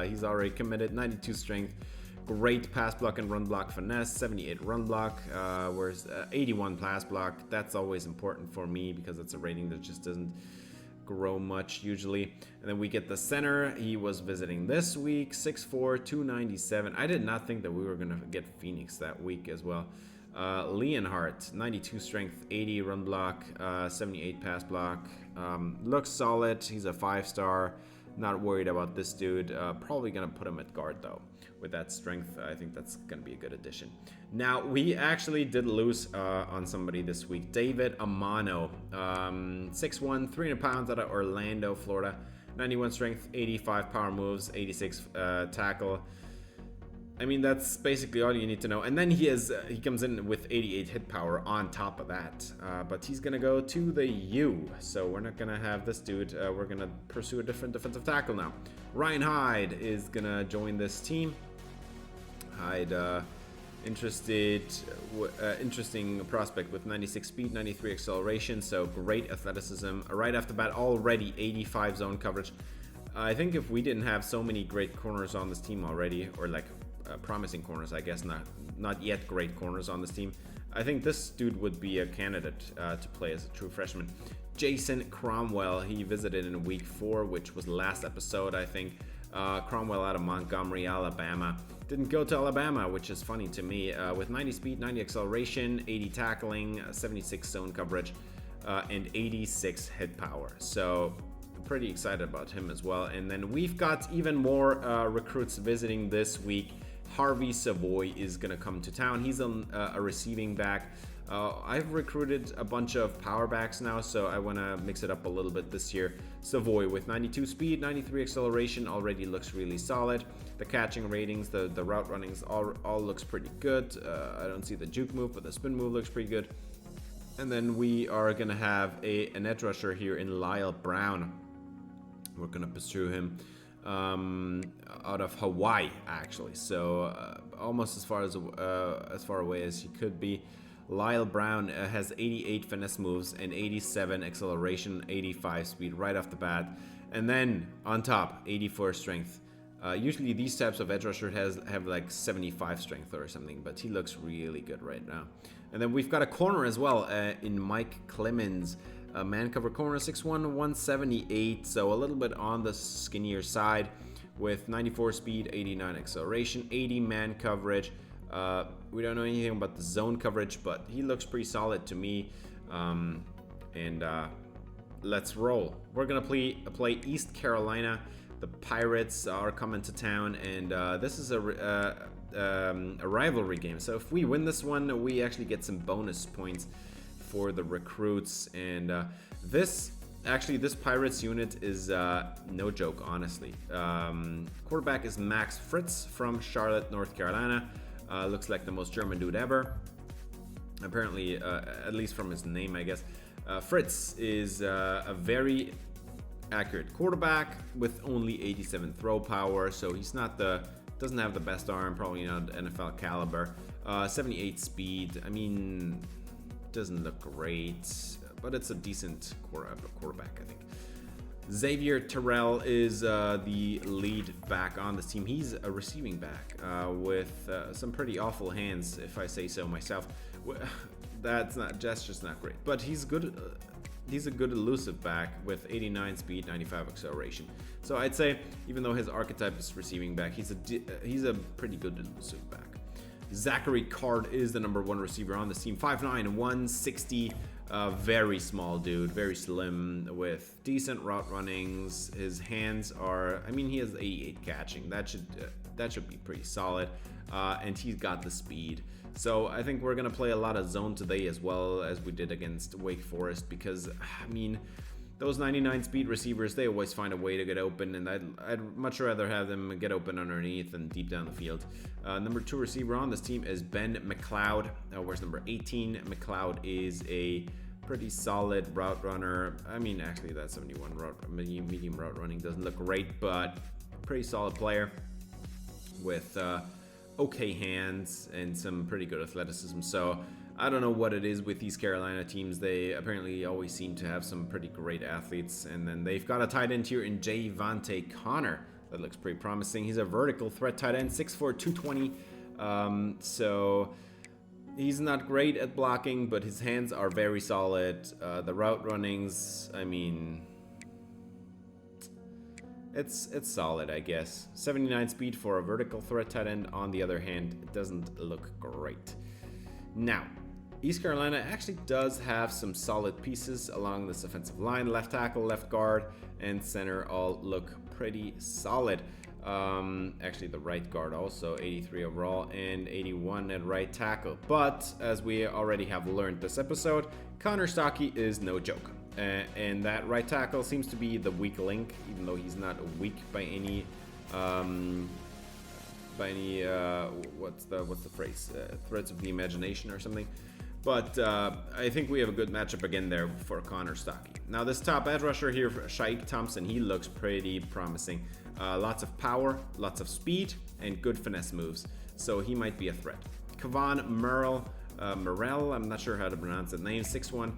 he's already committed. 92 strength, great pass block and run block finesse, 78 run block, whereas 81 pass block. That's always important for me because it's a rating that just doesn't grow much usually. And then we get the center. He was visiting this week, 6'4", 297. I did not think that we were gonna get Phoenix that week as well. Leonhardt, 92 strength, 80 run block, 78 pass block. Looks solid. He's a 5-star. Not worried about this dude. Probably gonna put him at guard though. With that strength, I think that's gonna be a good addition. Now, we actually did lose on somebody this week. David Amano, 6'1", 300 pounds out of Orlando, Florida. 91 strength, 85 power moves, 86 tackle. I mean, that's basically all you need to know. And then he comes in with 88 hit power on top of that. But he's going to go to the U. So we're not going to have this dude. We're going to pursue a different defensive tackle now. Ryan Hyde is going to join this team. Hyde, interesting prospect with 96 speed, 93 acceleration. So great athleticism. Right off the bat, already 85 zone coverage. I think if we didn't have so many great corners on this team already, or like promising corners, I guess, not yet great corners on this team, I think this dude would be a candidate to play as a true freshman. Jason Cromwell, he visited in week 4, which was last episode, I think. Cromwell out of Montgomery, Alabama. Didn't go to Alabama, which is funny to me. With 90 speed, 90 acceleration, 80 tackling, 76 zone coverage, and 86 hit power. So pretty excited about him as well. And then we've got even more recruits visiting this week. Harvey Savoy is going to come to town. He's a receiving back. I've recruited a bunch of power backs now, so I want to mix it up a little bit this year. Savoy with 92 speed, 93 acceleration already looks really solid. The catching ratings, the route runnings all looks pretty good. I don't see the juke move, but the spin move looks pretty good. And then we are going to have an edge rusher here in Lyle Brown. We're going to pursue him out of Hawaii, actually. So almost as far away as he could be. Lyle Brown has 88 finesse moves and 87 acceleration, 85 speed right off the bat. And then on top, 84 strength. Usually these types of edge rusher have like 75 strength or something, but he looks really good right now. And then we've got a corner as well in Mike Clemens. Man cover corner, 6'1", 178, so a little bit on the skinnier side with 94 speed, 89 acceleration, 80 man coverage. We don't know anything about the zone coverage, but he looks pretty solid to me. Let's roll. We're gonna play East Carolina. The Pirates are coming to town, and this is a rivalry game. So if we win this one, we actually get some bonus points for the recruits. And this Pirates unit is no joke, honestly. Quarterback is Max Fritz from Charlotte, North Carolina. Looks like the most German dude ever. Apparently, at least from his name, I guess. Fritz is a very accurate quarterback with only 87 throw power, so he's doesn't have the best arm, probably not NFL caliber. 78 speed. I mean, doesn't look great, but it's a decent quarterback, I think. Xavier Terrell is the lead back on this team. He's a receiving back with some pretty awful hands, if I say so myself. That's just not great, but he's good. He's a good elusive back with 89 speed, 95 acceleration. So I'd say, even though his archetype is receiving back, he's a pretty good elusive back. Zachary Card is the #1 receiver on this team. 5'9", 160. Very small dude, very slim, with decent route runnings. His hands are, I mean, he has 88 catching. That should be pretty solid. And he's got the speed. So I think we're gonna play a lot of zone today, as well as we did against Wake Forest, because I mean, those 99 speed receivers, they always find a way to get open, and I'd much rather have them get open underneath than deep down the field. #2 receiver on this team is Ben McLeod. Where's number 18? McLeod is a pretty solid route runner. I mean, actually, that 71 medium route running doesn't look great, but pretty solid player with okay hands and some pretty good athleticism. So I don't know what it is with these Carolina teams. They apparently always seem to have some pretty great athletes. And then they've got a tight end here in Javante Connor. That looks pretty promising. He's a vertical threat tight end, 6'4", 220. So he's not great at blocking, but his hands are very solid. The route runnings, I mean, it's solid, I guess. 79 speed for a vertical threat tight end. On the other hand, it doesn't look great. Now, East Carolina actually does have some solid pieces along this offensive line. Left tackle, left guard, and center all look pretty solid. Actually, the right guard also, 83 overall and 81 at right tackle. But as we already have learned this episode, Connor Stockey is no joke. And that right tackle seems to be the weak link, even though he's not weak by any what's the phrase? Threads of the imagination or something. But I think we have a good matchup again there for Connor Stockey. Now this top edge rusher here, Shaik Thompson, he looks pretty promising. Lots of power, lots of speed, and good finesse moves. So he might be a threat. Kevon Morrell, I'm not sure how to pronounce that name, 6'1",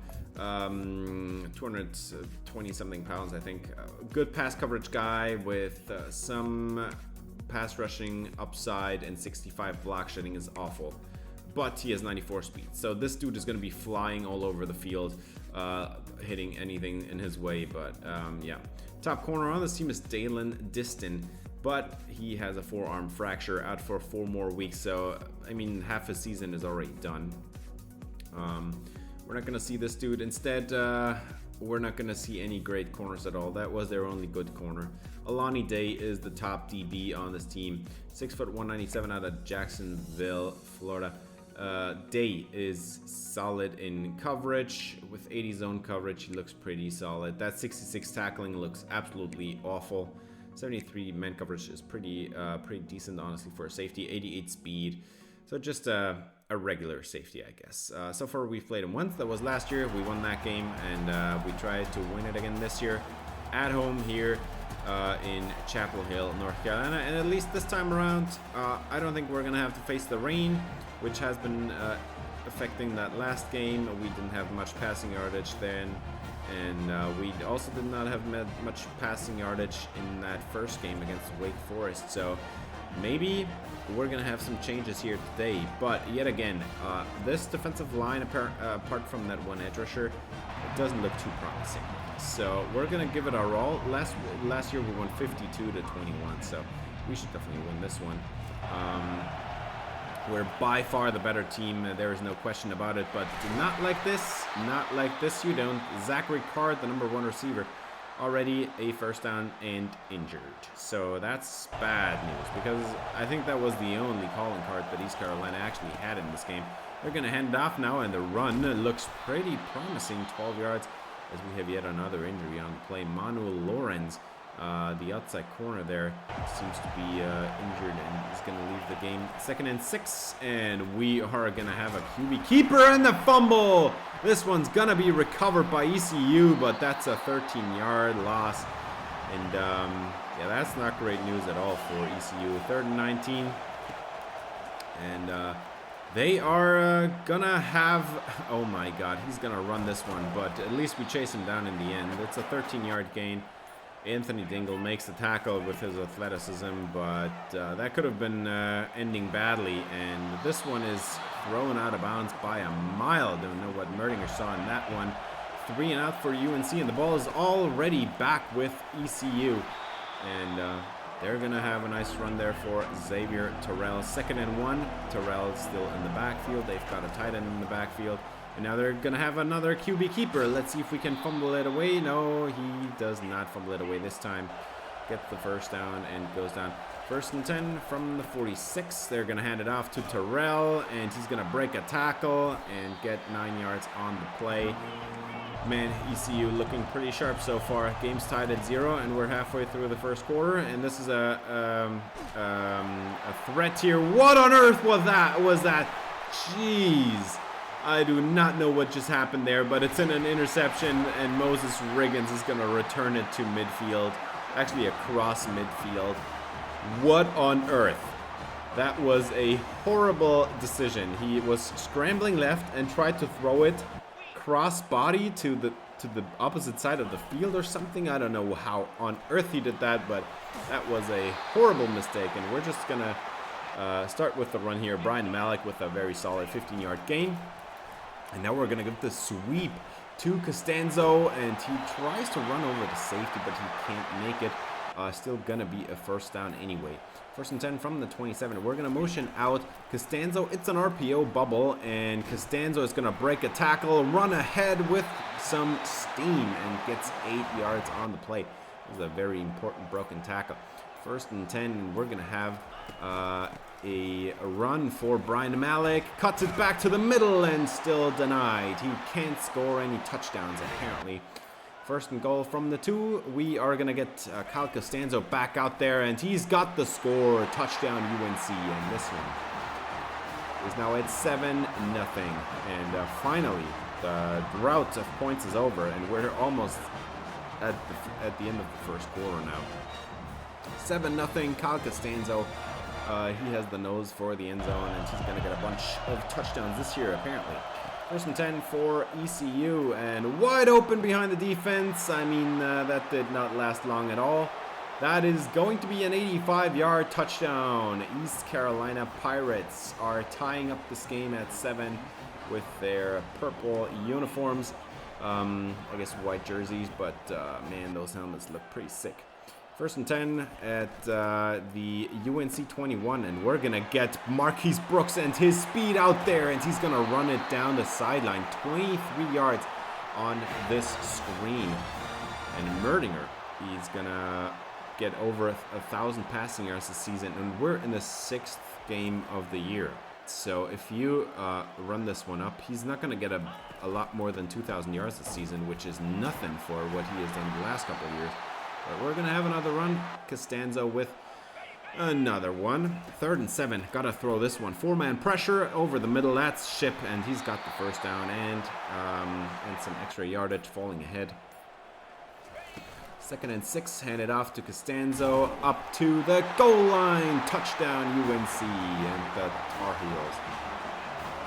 220 something pounds, I think. Good pass coverage guy with some pass rushing upside, and 65 block shedding is awful. But he has 94 speed. So this dude is going to be flying all over the field, hitting anything in his way. But yeah. Top corner on this team is Dalen Diston, but he has a forearm fracture, out for 4 more weeks. So, I mean, half his season is already done. We're not going to see this dude. Instead, we're not going to see any great corners at all. That was their only good corner. Alani Day is the top DB on this team. 6 foot 197 out of Jacksonville, Florida. Day is solid in coverage. With 80 zone coverage, he looks pretty solid. That 66 tackling looks absolutely awful. 73 man coverage is pretty decent, honestly, for a safety. 88 speed. So just a regular safety, I guess. So far, we've played him once. That was last year. We won that game, and we tried to win it again this year. At home here in Chapel Hill, North Carolina. And at least this time around, I don't think we're going to have to face the rain, which has been affecting that last game. We didn't have much passing yardage then. And we also did not have much passing yardage in that first game against Wake Forest. So maybe we're going to have some changes here today. But yet again, this defensive line, apart from that one edge rusher, it doesn't look too promising. So we're going to give it our all. Last year we won 52-21, so we should definitely win this one. We're by far the better team. There is no question about it, but not like this. Not like this, you don't. Zachary Card, the #1 receiver, already a first down and injured. So that's bad news, because I think that was the only calling card that East Carolina actually had in this game. They're going to hand it off now, and the run looks pretty promising. 12 yards, as we have yet another injury on the play. Manuel Lorenz, the outside corner there, seems to be injured, and he's going to leave the game. 2nd and 6, and we are going to have a QB keeper and the fumble. This one's going to be recovered by ECU, but that's a 13-yard loss. And yeah, that's not great news at all for ECU. 3rd and 19, and they are gonna have, oh my god, he's gonna run this one, but at least we chase him down in the end. It's a 13-yard gain. Anthony Dingle makes the tackle with his athleticism, but that could have been ending badly, and this one is thrown out of bounds by a mile. Don't know what Merdinger saw in that one. 3 and out for UNC, and the ball is already back with ECU, and they're gonna have a nice run there for Xavier Terrell. 2nd and 1. Terrell still in the backfield. They've got a tight end in the backfield. And now they're going to have another QB keeper. Let's see if we can fumble it away. No, he does not fumble it away this time. Gets the first down and goes down. 1st and 10 from the 46. They're going to hand it off to Terrell, and he's going to break a tackle and get 9 yards on the play. Man, ECU looking pretty sharp so far. Game's tied at 0, and we're halfway through the first quarter. And this is a threat here. What on earth was that? Jeez. I do not know what just happened there, but it's in an interception, and Moses Riggins is going to return it to midfield. Actually, across midfield. What on earth? That was a horrible decision. He was scrambling left and tried to throw it cross body to the opposite side of the field or something. I don't know how on earth he did that, but that was a horrible mistake, and we're just going to start with the run here. Brian Malik with a very solid 15-yard gain. And now we're going to give the sweep to Costanzo, and he tries to run over the safety, but he can't make it. Still going to be a first down anyway. 1st and 10 from the 27. We're going to motion out Costanzo. It's an RPO bubble, and Costanzo is going to break a tackle, run ahead with some steam, and gets 8 yards on the play. This is a very important broken tackle. 1st and 10, we're going to have a run for Brian Malik. Cuts it back to the middle and still denied. He can't score any touchdowns, apparently. 1st and goal from the 2. We are going to get Kyle Costanzo back out there, and he's got the score. Touchdown UNC, and this one is now at 7-0. And finally, the drought of points is over, and we're almost at the end of the first quarter now. 7-0, Kyle Costanzo. He has the nose for the end zone, and he's going to get a bunch of touchdowns this year, apparently. 1st and 10 for ECU, and wide open behind the defense. I mean, that did not last long at all. That is going to be an 85-yard touchdown. East Carolina Pirates are tying up this game at 7 with their purple uniforms. I guess white jerseys, but man, those helmets look pretty sick. 1st and 10 at the UNC 21, and we're going to get Marquise Brooks and his speed out there, and he's going to run it down the sideline. 23 yards on this screen. And Merdinger, he's gonna get over 1,000 passing yards this season, and we're in the 6th game of the year. So if you run this one up, he's not gonna get a lot more than 2,000 yards this season, which is nothing for what he has done the last couple of years. But we're gonna have another run. Costanzo with another one. 3rd and 7. Gotta throw this one. 4-man pressure over the middle. That's Ship, and he's got the first down and some extra yardage, falling ahead. 2nd and 6. Handed off to Costanzo. Up to the goal line. Touchdown UNC, and the Tar Heels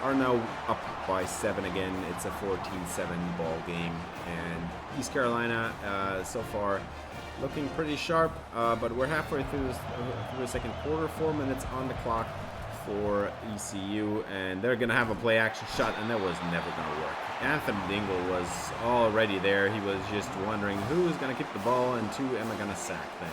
are now up by 7 again. It's a 14-7 ball game, and East Carolina so far looking pretty sharp, but we're halfway through the second quarter. 4 minutes on the clock for ECU, and they're gonna have a play action shot, and that was never gonna work. Anthony Dingle was already there. He was just wondering who is gonna keep the ball and who am I gonna sack then.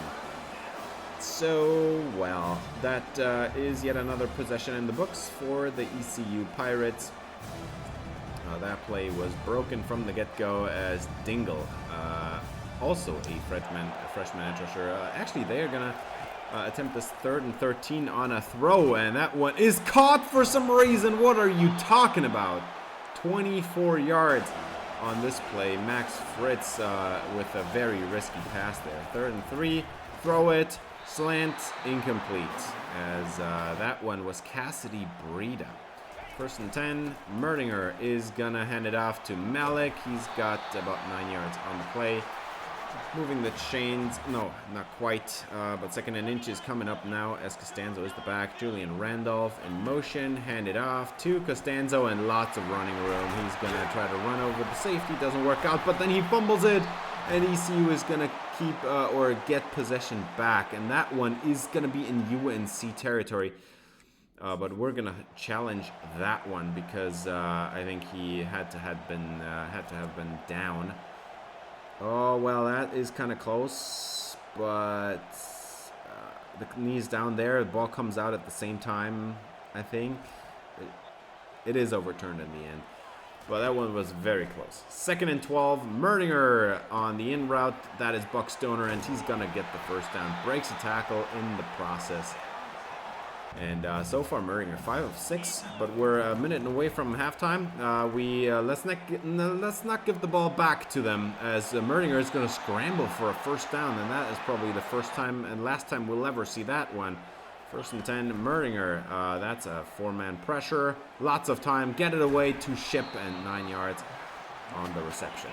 So, well, that is yet another possession in the books for the ECU Pirates. That play was broken from the get-go as Dingle, also a freshman edge rusher. Actually, they are gonna attempt this 3rd and 13 on a throw, and that one is caught for some reason. What are you talking about? 24 yards on this play. Max Fritz with a very risky pass there. 3rd and 3, throw it, slant, incomplete, as that one was Cassidy Breida. 1st and 10, Merdinger is gonna hand it off to Malik. He's got about 9 yards on the play. Moving the chains, no, not quite, but 2nd and inches coming up now as Costanzo is the back. Julian Randolph in motion, handed off to Costanzo, and lots of running room. He's gonna try to run over the safety, doesn't work out, but then he fumbles it, and ECU is gonna keep or get possession back, and that one is gonna be in UNC territory. But we're gonna challenge that one because I think he had to have been down. Oh, well, that is kind of close, but the knee's down there. The ball comes out at the same time, I think. It is overturned in the end. Well, that one was very close. 2nd and 12, Merdinger on the in route. That is Buck Stoner, and he's going to get the first down. Breaks a tackle in the process. And so far, Merdinger 5 of 6, but we're a minute away from halftime. Let's not give the ball back to them, as Merdinger is going to scramble for a first down, and that is probably the first time and last time we'll ever see that one. 1st and 10, Merdinger. That's a 4-man pressure. Lots of time. Get it away to Ship, and 9 yards on the reception.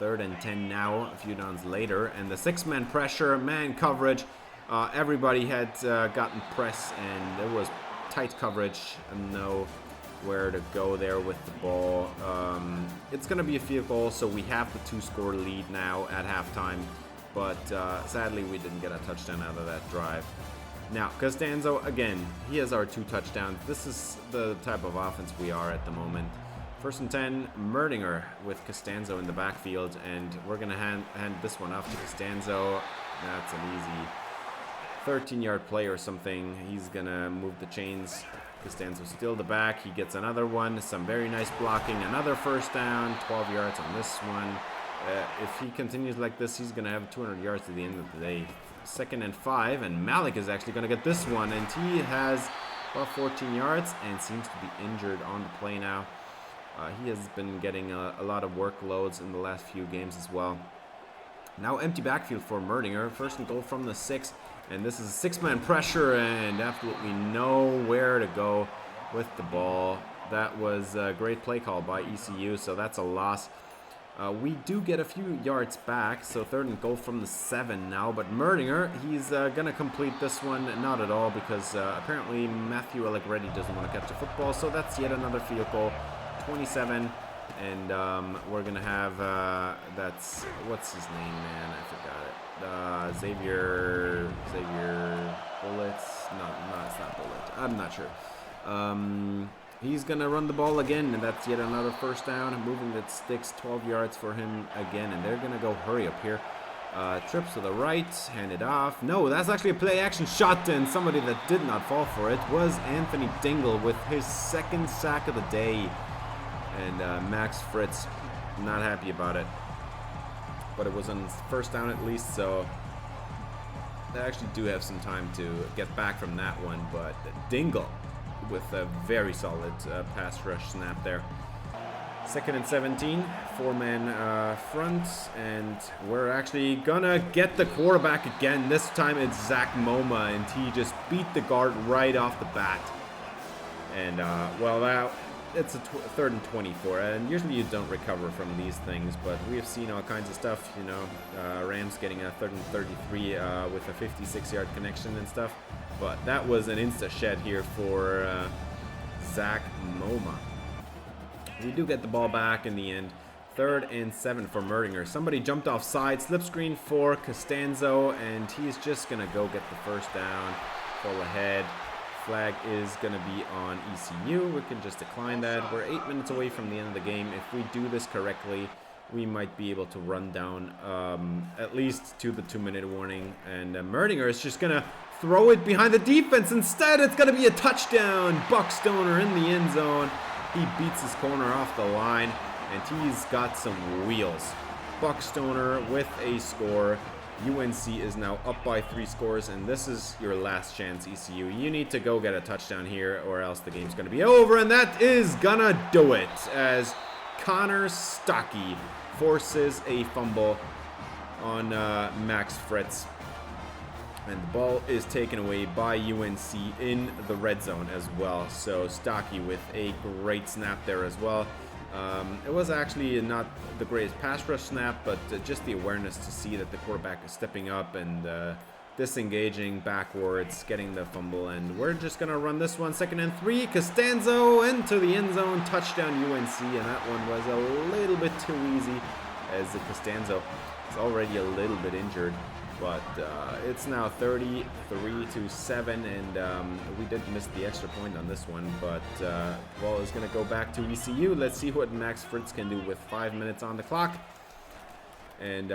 3rd and 10 now, a few downs later, and the 6-man pressure, man coverage. Everybody had gotten press, and there was tight coverage and nowhere to go there with the ball. It's going to be a field goal, so we have the 2-score lead now at halftime, but sadly we didn't get a touchdown out of that drive. Now, Costanzo, again, he has our 2 touchdowns. This is the type of offense we are at the moment. 1st and 10, Merdinger with Costanzo in the backfield, and we're going to hand this one off to Costanzo. That's an easy 13-yard play or something. He's gonna move the chains. Costanzo's still the back. He gets another one. Some very nice blocking. Another first down. 12 yards on this one. If he continues like this, he's gonna have 200 yards at the end of the day. 2nd and 5, and Malik is actually gonna get this one, and he has about 14 yards and seems to be injured on the play now. He has been getting a lot of workloads in the last few games as well. Now empty backfield for Merdinger. 1st and goal from the 6. And this is a 6-man pressure, and absolutely nowhere to go with the ball. That was a great play call by ECU, so that's a loss. We do get a few yards back, so 3rd and goal from the 7 now. But Merdinger, he's going to complete this one. Not at all, because apparently Matthew Allegretti doesn't want to catch the football, so that's yet another field goal. 27, and we're going to have, that's, what's his name, man? I forgot it. Xavier Bullets? No, it's not Bullet. I'm not sure. He's going to run the ball again, and that's yet another first down. Moving the sticks, 12 yards for him again, and they're going to go hurry up here. Trips to the right, hand it off. No, that's actually a play-action shot, and somebody that did not fall for it was Anthony Dingle with his 2nd sack of the day. And Max Fritz Not happy about it. But it was on first down at least, so they actually do have some time to get back from that one. But Dingle with a very solid pass rush snap there. 2nd and 17, 4-man front, and we're actually gonna get the quarterback again. This time it's Zach Moma, and he just beat the guard right off the bat. And well, now it's a 3rd and 24, and usually you don't recover from these things, but we have seen all kinds of stuff, you know, Rams getting a 3rd and 33 with a 56-yard connection and stuff, but that was an insta-shed here for Zach Moma. We do get the ball back in the end. 3rd and 7 for Merdinger. Somebody jumped off side, slip screen for Costanzo, and he's just gonna go get the first down, full ahead. Flag is going to be on ECU. We can just decline that. We're 8 minutes away from the end of the game. If we do this correctly, we might be able to run down at least to the 2-minute warning. And Merdinger is just going to throw it behind the defense. Instead, it's going to be a touchdown. Buck Stoner in the end zone. He beats his corner off the line, and he's got some wheels. Buck Stoner with a score. UNC is now up by 3 scores, and this is your last chance, ECU. You need to go get a touchdown here, or else the game's going to be over, and that is gonna do it, as Connor Stocky forces a fumble on Max Fritz. And the ball is taken away by UNC in the red zone as well. So Stocky with a great snap there as well. It was actually not the greatest pass rush snap, but just the awareness to see that the quarterback is stepping up and disengaging backwards, getting the fumble, and we're just gonna run this one. 2nd and 3, Costanzo into the end zone, touchdown UNC, and that one was a little bit too easy, as Costanzo is already a little bit injured. But it's now 33-7, and we did miss the extra point on this one. But ball is going to go back to ECU. Let's see what Max Fritz can do with 5 minutes on the clock. And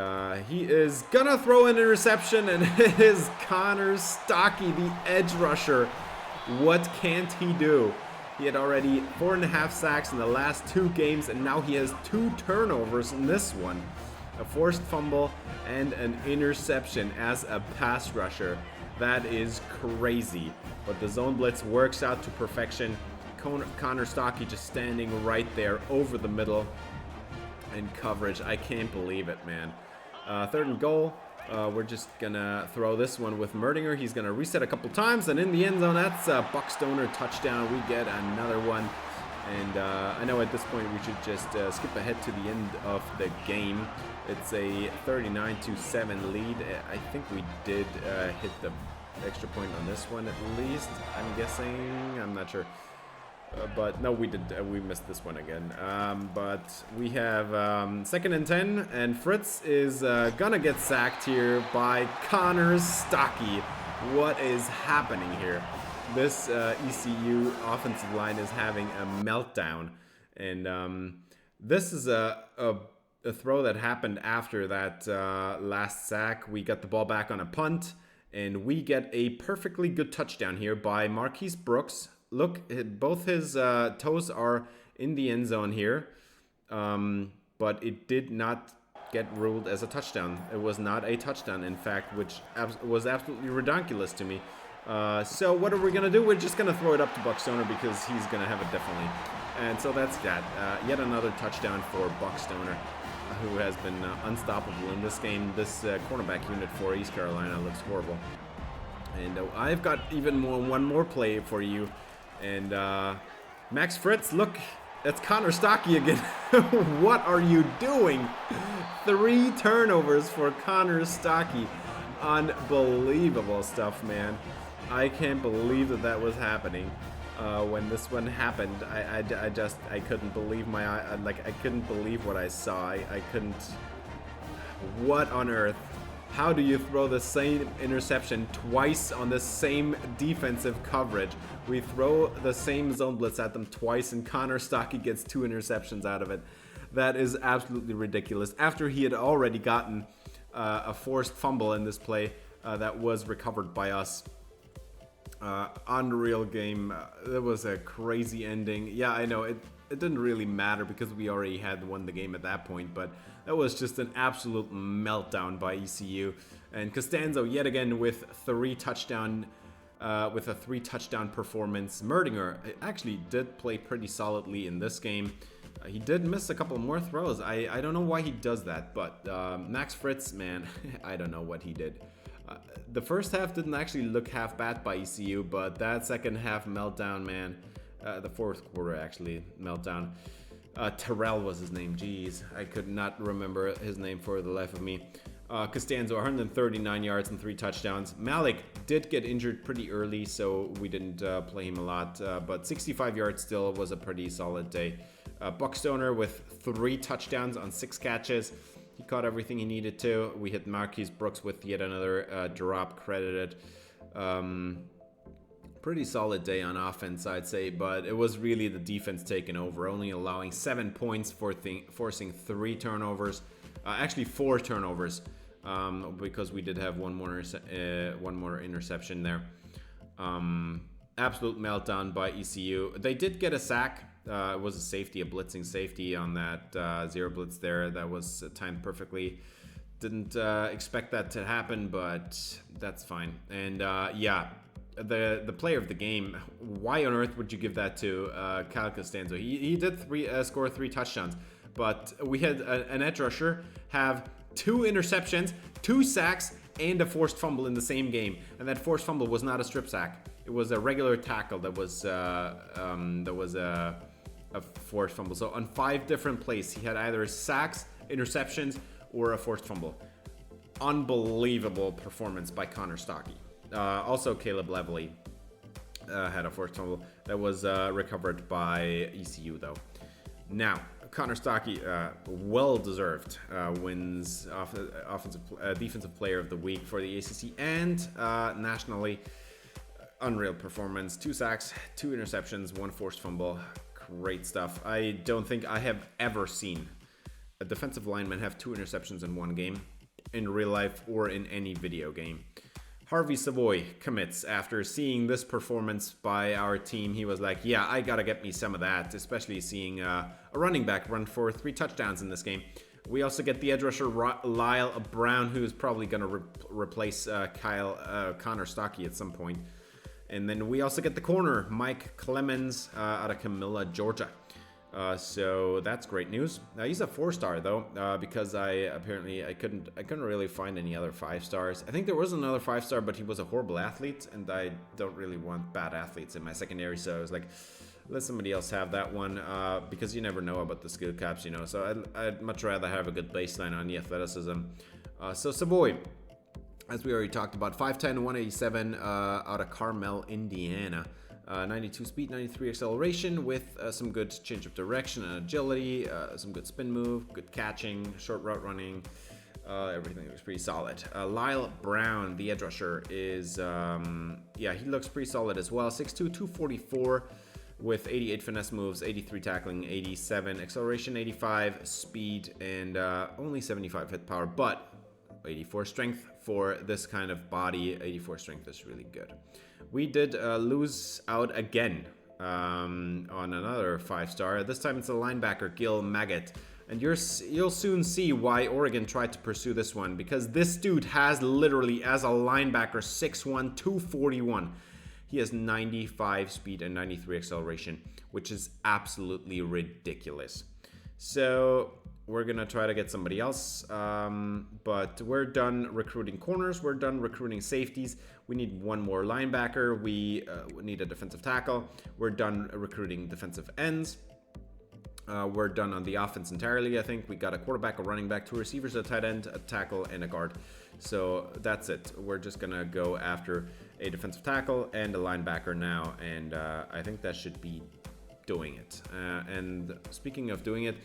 he is going to throw an interception, and it is Connor Stocky, the edge rusher. What can't he do? He had already 4.5 sacks in the last 2 games, and now he has 2 turnovers in this one. A forced fumble and an interception as a pass rusher. That is crazy. But the zone blitz works out to perfection. Connor Stocky just standing right there over the middle in coverage. I can't believe it, man. 3rd and goal. We're just gonna throw this one with Merdinger. He's gonna reset a couple times, and in the end zone, that's a Buck Stoner touchdown. We get another one. And I know at this point we should just skip ahead to the end of the game. It's a 39-7 lead. I think we did hit the extra point on this one at least, I'm guessing. I'm not sure. But no, we did. We missed this one again. But we have 2nd and 10, and Fritz is gonna get sacked here by Connor Stocky. What is happening here? This ECU offensive line is having a meltdown, and this is a throw that happened after that last sack. We got the ball back on a punt, and we get a perfectly good touchdown here by Marquise Brooks. Look, both his toes are in the end zone here, but it did not get ruled as a touchdown. It was not a touchdown, in fact, which was absolutely ridiculous to me. So what are we going to do? We're just going to throw it up to Buck Stoner because he's going to have it definitely. And so that's that. Yet another touchdown for Buck Stoner, who has been unstoppable in this game. This cornerback unit for East Carolina looks horrible. And I've got even one more play for you. And Max Fritz, look, that's Connor Stocky again. What are you doing? 3 turnovers for Connor Stocky. Unbelievable stuff, man. I can't believe that was happening. When this one happened, I couldn't believe I couldn't believe what I saw. I couldn't. What on earth? How do you throw the same interception twice on the same defensive coverage? We throw the same zone blitz at them twice, and Connor Stocky gets 2 interceptions out of it. That is absolutely ridiculous. After he had already gotten a forced fumble in this play that was recovered by us. Unreal game. It was a crazy ending. Yeah, I know it didn't really matter because we already had won the game at that point, but that was just an absolute meltdown by ECU. And Costanzo yet again with a 3-touchdown performance. Merdinger actually did play pretty solidly in this game. He did miss a couple more throws. I don't know why he does that, but Max Fritz, man, I don't know what he did. The first half didn't actually look half bad by ECU, but that second half meltdown, man. The fourth quarter actually meltdown. Terrell was his name. Jeez, I could not remember his name for the life of me. Costanzo, 139 yards and 3 touchdowns. Malik did get injured pretty early, so we didn't play him a lot. But 65 yards still was a pretty solid day. Buckstoner with 3 touchdowns on 6 catches. He caught everything he needed to. We hit Marquise Brooks with yet another drop credited. Pretty solid day on offense, I'd say, but it was really the defense taking over, only allowing 7 points, forcing 3 turnovers. Actually 4 turnovers, because we did have one more interception there. Absolute meltdown by ECU. They did get a sack. It was a safety, a blitzing safety on that 0 blitz there. That was timed perfectly. Didn't expect that to happen, but that's fine. And yeah, the player of the game. Why on earth would you give that to Kyle Costanzo? He did score 3 touchdowns, but we had an edge rusher have 2 interceptions, 2 sacks, and a forced fumble in the same game. And that forced fumble was not a strip sack. It was a regular tackle that was a forced fumble. So on 5 different plays, he had either sacks, interceptions, or a forced fumble. Unbelievable performance by Connor Stockey. Also, Caleb Levely had a forced fumble that was recovered by ECU, though. Now, Connor Stockey, well-deserved wins Defensive Player of the Week for the ACC and nationally. Unreal performance. 2 sacks, 2 interceptions, 1 forced fumble. Great stuff. I don't think I have ever seen a defensive lineman have 2 interceptions in one game in real life or in any video game. Harvey Savoy commits after seeing this performance by our team. He was like, yeah, I gotta get me some of that, especially seeing a running back run for 3 touchdowns in this game. We also get the edge rusher Lyle Brown, who is probably gonna replace Connor Stockey at some point. And then we also get the corner, Mike Clemens, out of Camilla, Georgia. So that's great news. He's a 4-star though, because I couldn't really find any other 5 stars. I think there was another 5-star, but he was a horrible athlete, and I don't really want bad athletes in my secondary. So I was like, let somebody else have that one, because you never know about the skill caps, you know. So I'd much rather have a good baseline on the athleticism. So Savoy, as we already talked about, 5'10", 187, out of Carmel, Indiana. 92 speed, 93 acceleration with some good change of direction and agility, some good spin move, good catching, short route running. Everything looks pretty solid. Lyle Brown, the edge rusher, is, he looks pretty solid as well. 6'2", 244 with 88 finesse moves, 83 tackling, 87 acceleration, 85 speed, and only 75 hit power, but 84 strength for this kind of body. 84 strength is really good. We did lose out again on another 5-star. This time it's a linebacker, Gil Maggot. And you'll soon see why Oregon tried to pursue this one, because this dude has literally, as a linebacker, 6'1", 241. He has 95 speed and 93 acceleration, which is absolutely ridiculous. So we're going to try to get somebody else, but we're done recruiting corners. We're done recruiting safeties. We need one more linebacker. We need a defensive tackle. We're done recruiting defensive ends. We're done on the offense entirely, I think. We got a quarterback, a running back, 2 receivers, a tight end, a tackle, and a guard. So that's it. We're just going to go after a defensive tackle and a linebacker now, and I think that should be doing it. And speaking of doing it,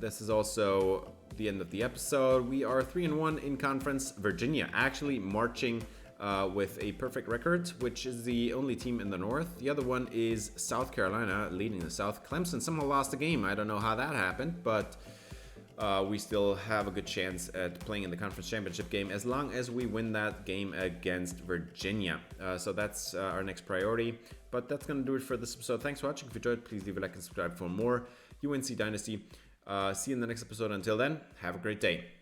this is also the end of the episode. We are 3-1 in conference. Virginia actually marching with a perfect record, which is the only team in the North. The other one is South Carolina leading the South. Clemson somehow lost the game. I don't know how that happened, but we still have a good chance at playing in the conference championship game as long as we win that game against Virginia. So that's our next priority. But that's going to do it for this episode. Thanks for watching. If you enjoyed, please leave a like and subscribe for more UNC Dynasty. See you in the next episode. Until then, have a great day.